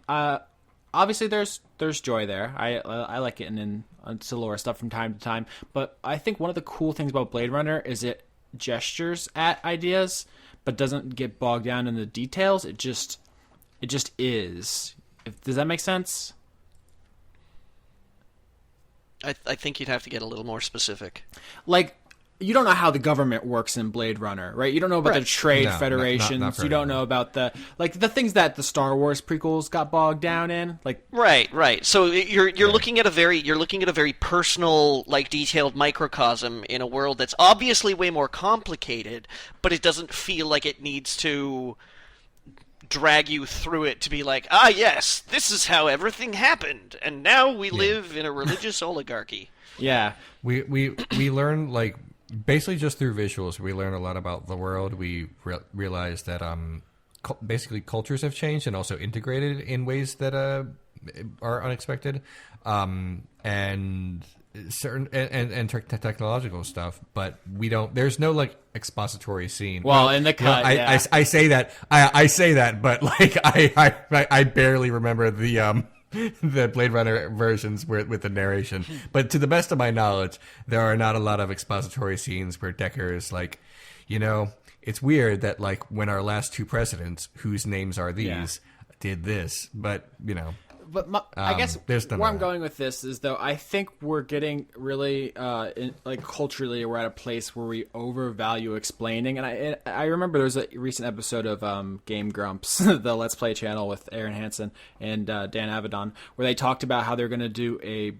obviously, there's joy there. I like getting into lore stuff from time to time. But I think one of the cool things about Blade Runner is it gestures at ideas, but doesn't get bogged down in the details. It just is. Does that make sense? I think you'd have to get a little more specific. Like, you don't know how the government works in Blade Runner, right? You don't know about the trade federations. Not you don't know about the things that the Star Wars prequels got bogged down in. Like, right. So you're looking at a very personal, like, detailed microcosm in a world that's obviously way more complicated, but it doesn't feel like it needs to drag you through it to be like, yes, this is how everything happened, and now we live in a religious oligarchy. Yeah, we learn, like, basically just through visuals. We learn a lot about the world. We realize that basically cultures have changed and also integrated in ways that are unexpected, and certain and technological stuff, but we don't. There's no like expository scene. Well, in the cut, I say that I say that, but like I barely remember the Blade Runner versions with the narration. But to the best of my knowledge, there are not a lot of expository scenes where Decker is like, it's weird that like when our last two presidents, whose names are these, did this, but But I guess where I'm going with this is, though, I think we're getting really, culturally, we're at a place where we overvalue explaining. And I remember there was a recent episode of Game Grumps, the Let's Play channel with Aaron Hansen and Dan Avedon, where they talked about how they're going to do a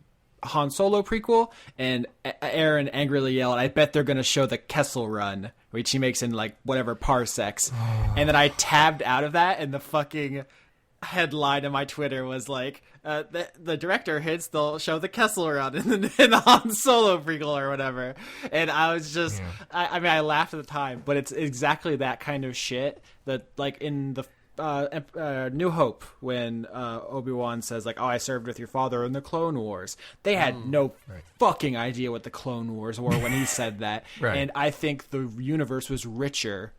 Han Solo prequel, and Aaron angrily yelled, "I bet they're going to show the Kessel Run," which he makes in, like, whatever parsecs. And then I tabbed out of that, and the fucking headline on my Twitter was like, the director hints they'll show the Kessel Run in the Han Solo prequel or whatever. And I was just, I mean, I laughed at the time, but it's exactly that kind of shit that, like, in the New Hope, when Obi-Wan says, like, "Oh, I served with your father in the Clone Wars." They had no fucking idea what the Clone Wars were when he said that. And I think the universe was richer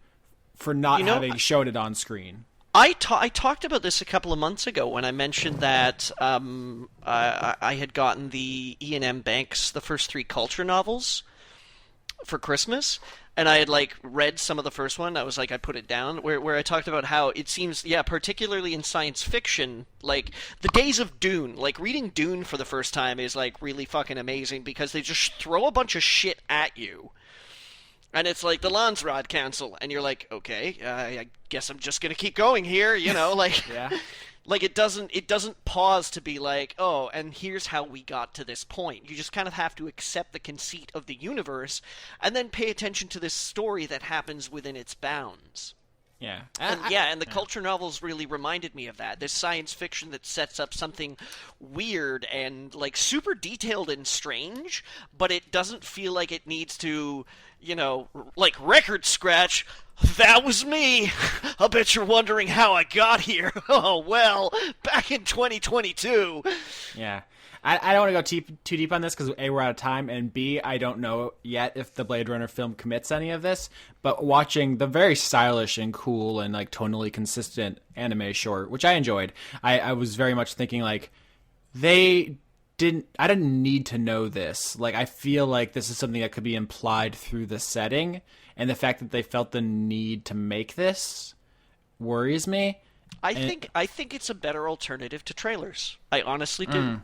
for not having shown it on screen. I talked about this a couple of months ago when I mentioned that I had gotten the Ian M. Banks, the first 3 culture novels for Christmas, and I had like read some of the first one. I was like, I put it down, where I talked about how it seems, particularly in science fiction, like the days of Dune, like reading Dune for the first time is like really fucking amazing, because they just throw a bunch of shit at you. And it's like the Landsrod Council, and you're like, okay, I guess I'm just gonna keep going here, like, like it doesn't pause to be like, oh, and here's how we got to this point. You just kind of have to accept the conceit of the universe, and then pay attention to this story that happens within its bounds. Yeah. And the culture novels really reminded me of that. This science fiction that sets up something weird and, like, super detailed and strange, but it doesn't feel like it needs to, like, record scratch, "That was me. I bet you're wondering how I got here. Oh, well, back in 2022. Yeah. I don't want to go too deep on this because, A, we're out of time, and B, I don't know yet if the Blade Runner film commits any of this, but watching the very stylish and cool and, like, tonally consistent anime short, which I enjoyed, I was very much thinking, like, I didn't need to know this. Like, I feel like this is something that could be implied through the setting, and the fact that they felt the need to make this worries me. I think it's a better alternative to trailers. I honestly do.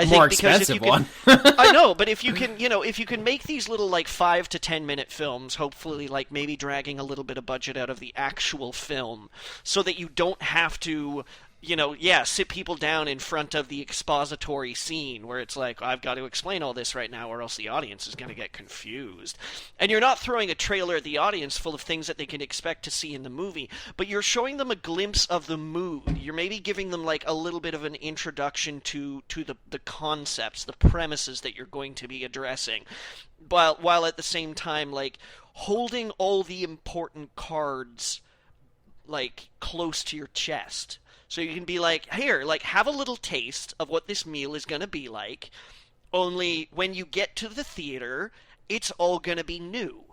More expensive one. I know, but if you can make these little, like, 5 to 10 minute films, hopefully, like, maybe dragging a little bit of budget out of the actual film, so that you don't have to sit people down in front of the expository scene where it's like, I've got to explain all this right now or else the audience is going to get confused. And you're not throwing a trailer at the audience full of things that they can expect to see in the movie, but you're showing them a glimpse of the mood. You're maybe giving them like a little bit of an introduction to the concepts, the premises that you're going to be addressing, while at the same time like holding all the important cards like close to your chest. So you can be like, here, like, have a little taste of what this meal is going to be like. Only when you get to the theater, it's all going to be new.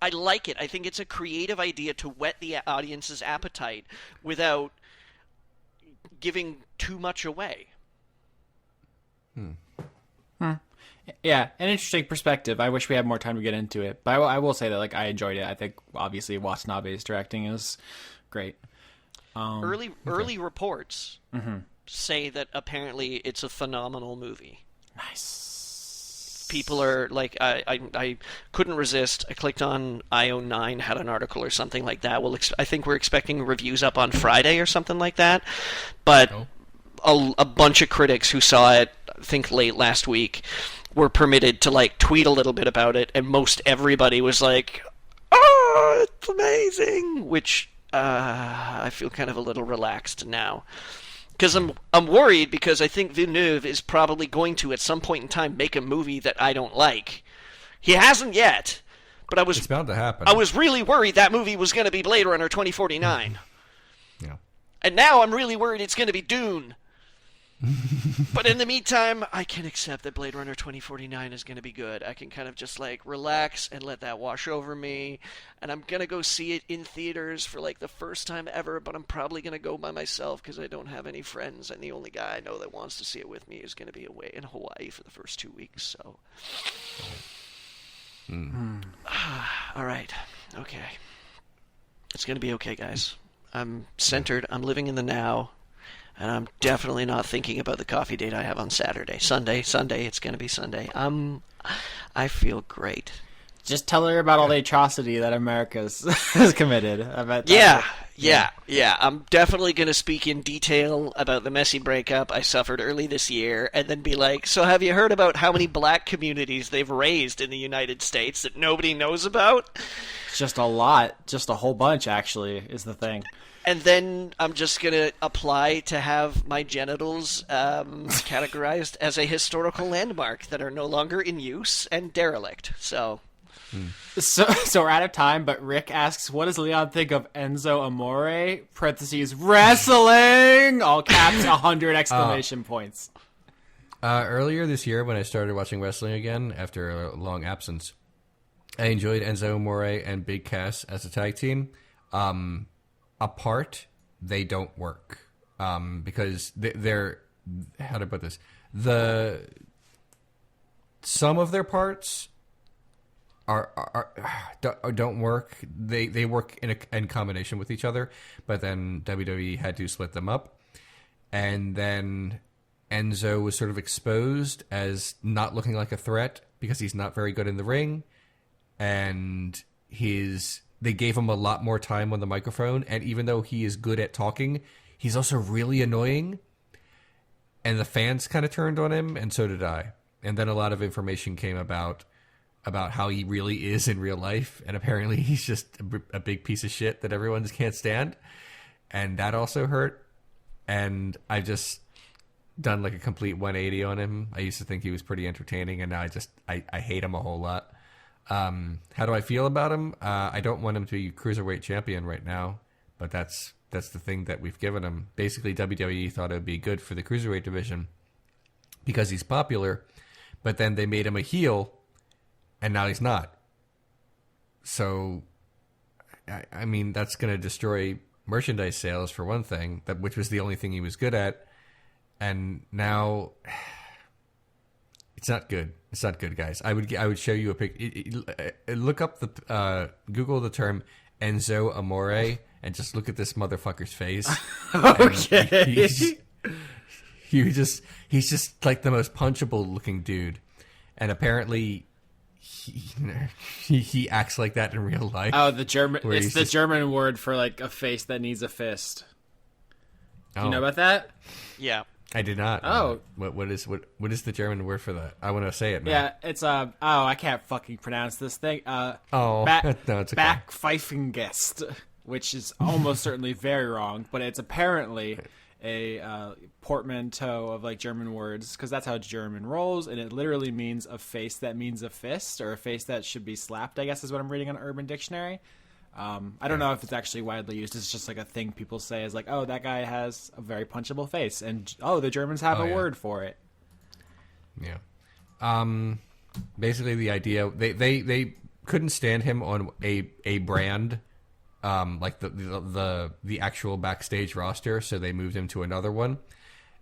I like it. I think it's a creative idea to whet the audience's appetite without giving too much away. Yeah, an interesting perspective. I wish we had more time to get into it. But I will say that, like, I enjoyed it. I think, obviously, Watanabe's directing is great. Early reports say that apparently it's a phenomenal movie. Nice. People are like, I couldn't resist. I clicked on IO9, had an article or something like that. I think we're expecting reviews up on Friday or something like that. But a bunch of critics who saw it, I think late last week, were permitted to like tweet a little bit about it, and most everybody was like, "Oh, it's amazing," which. I feel kind of a little relaxed now. Because I'm worried because I think Villeneuve is probably going to, at some point in time, make a movie that I don't like. He hasn't yet, but it's bound to happen. I was really worried that movie was going to be Blade Runner 2049. Yeah. And now I'm really worried it's going to be Dune. But in the meantime, I can accept that Blade Runner 2049 is going to be good. I can kind of just like relax and let that wash over me. And I'm going to go see it in theaters for like the first time ever, but I'm probably going to go by myself because I don't have any friends. And the only guy I know that wants to see it with me is going to be away in Hawaii for the first 2 weeks. So, all right. Okay. It's going to be okay, guys. I'm centered. I'm living in the now. And I'm definitely not thinking about the coffee date I have on Saturday. Sunday, it's going to be Sunday. I feel great. Just tell her about all the atrocity that America's has committed. Yeah. I'm definitely going to speak in detail about the messy breakup I suffered early this year, and then be like, so have you heard about how many black communities they've raised in the United States that nobody knows about? Just a lot. Just a whole bunch, actually, is the thing. And then I'm just going to apply to have my genitals categorized as a historical landmark that are no longer in use and derelict. So we're out of time, but Rick asks, what does Leon think of Enzo Amore? Parentheses, wrestling! All caps, 100 exclamation points. Earlier this year, when I started watching wrestling again after a long absence, I enjoyed Enzo Amore and Big Cass as a tag team. Apart, they don't work because they're how to put this. Some of their parts don't work. They work in combination with each other, but then WWE had to split them up, and then Enzo was sort of exposed as not looking like a threat because he's not very good in the ring, and they gave him a lot more time on the microphone, and even though he is good at talking, he's also really annoying. And the fans kind of turned on him, and so did I. And then a lot of information came about how he really is in real life, and apparently he's just a big piece of shit that everyone just can't stand. And that also hurt. And I've just done like a complete 180 on him. I used to think he was pretty entertaining, and now I hate him a whole lot. How do I feel about him? I don't want him to be cruiserweight champion right now, but that's the thing that we've given him. Basically, WWE thought it would be good for the cruiserweight division because he's popular, but then they made him a heel, and now he's not. So, I mean, that's going to destroy merchandise sales for one thing, which was the only thing he was good at, and now it's not good. It's not good, guys. I would show you a pic. Look up Google the term Enzo Amore and just look at this motherfucker's face. Okay. He's just like the most punchable looking dude, and apparently he acts like that in real life. Oh, the German. It's the German word for like a face that needs a fist. Do you know about that? Yeah. I did not. Oh. What is the German word for that? I want to say it now. Yeah, it's I can't fucking pronounce this thing. No, it's okay. Backpfeifengest, which is almost certainly very wrong, but it's apparently a portmanteau of like German words, because that's how German rolls, and it literally means a face that means a fist, or a face that should be slapped, I guess is what I'm reading on Urban Dictionary. I don't know if it's actually widely used. It's just like a thing people say is like, oh, that guy has a very punchable face, and oh, the Germans have a word for it. Yeah. Basically, the idea they couldn't stand him on a brand, like the actual backstage roster, so they moved him to another one,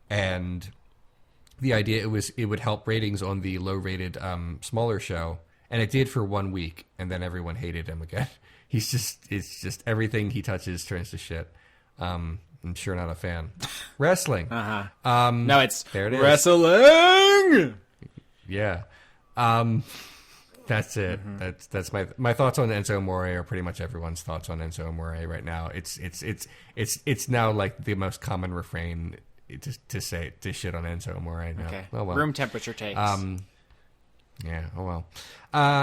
and the idea it would help ratings on the low rated smaller show, and it did for 1 week, and then everyone hated him again. It's just everything he touches turns to shit. I'm sure not a fan. Wrestling. No, it's there it is. Wrestling. Yeah. That's it. That's my thoughts on Enzo Amore are pretty much everyone's thoughts on Enzo Amore right now. It's now like the most common refrain to shit on Enzo Amore now. Okay. Oh, well. Room temperature takes. Yeah. Oh well.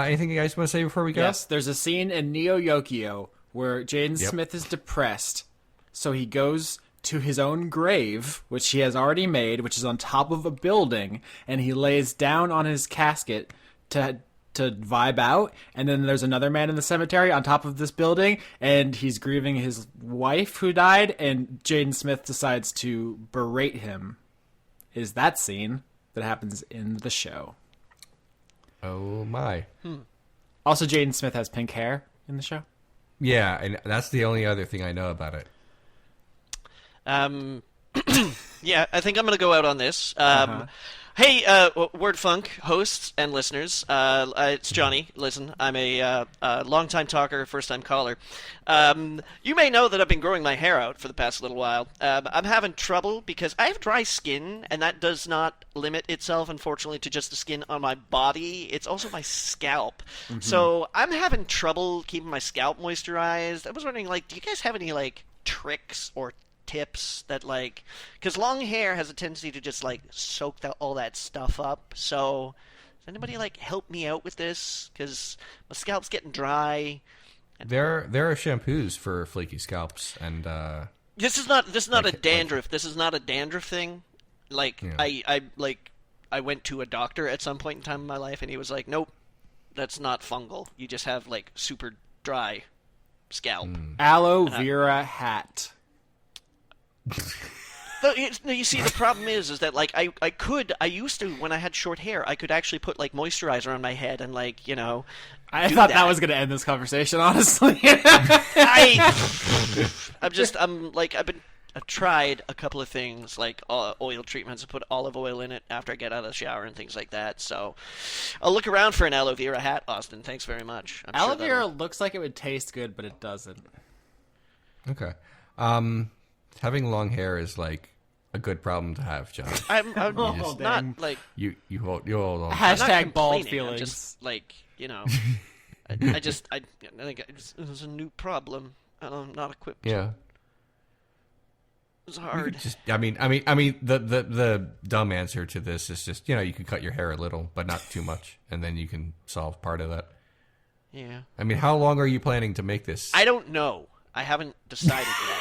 Anything you guys want to say before we go? Yes, there's a scene in Neo Yokio where Jaden Smith is depressed, so he goes to his own grave, which he has already made, which is on top of a building, and he lays down on his casket to vibe out. And then there's another man in the cemetery on top of this building, and he's grieving his wife who died, and Jaden Smith decides to berate him. Is that scene that happens in the show? Oh my. Also, Jaden Smith has pink hair in the show. Yeah, and that's the only other thing I know about it. Yeah, I think I'm going to go out on this. Hey, Word Funk hosts and listeners, it's Johnny. Listen, I'm a long-time talker, first-time caller. You may know that I've been growing my hair out for the past little while. I'm having trouble because I have dry skin, and that does not limit itself, unfortunately, to just the skin on my body. It's also my scalp. So I'm having trouble keeping my scalp moisturized. I was wondering, like, do you guys have any, like, tricks or tips that, like, because long hair has a tendency to just like soak all that stuff up, so does anybody like help me out with this, because my scalp's getting dry. There are shampoos for flaky scalps, and this is not a dandruff. This is not a dandruff thing. Like, yeah. I went to a doctor at some point in time in my life, and he was like, nope, that's not fungal, you just have like super dry scalp. Aloe vera hat. You see, the problem is that like I used to, when I had short hair, I could actually put like moisturizer on my head and like, you know, I thought that was going to end this conversation, honestly. I've tried a couple of things like oil treatments. I put olive oil in it after I get out of the shower and things like that. So I'll look around for an aloe vera hat, Austin. Thanks very much. Aloe vera looks like it would taste good, but it doesn't. Okay. Having long hair is like a good problem to have, John. I'm not like you hold on. Hashtag bald feelings. I'm just like, you know, I think it was a new problem and I'm not equipped. Yeah. It was hard. I mean, the dumb answer to this is just, you know, you can cut your hair a little, but not too much, and then you can solve part of that. Yeah. I mean, how long are you planning to make this? I don't know. I haven't decided yet.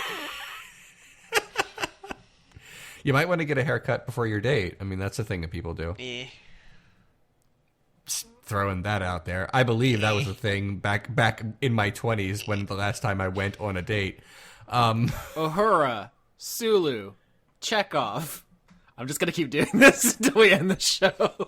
You might want to get a haircut before your date. I mean, that's a thing that people do. Just throwing that out there. I believe that was a thing back in my 20s when the last time I went on a date. Uhura, Sulu, Chekhov. I'm just going to keep doing this until we end the show.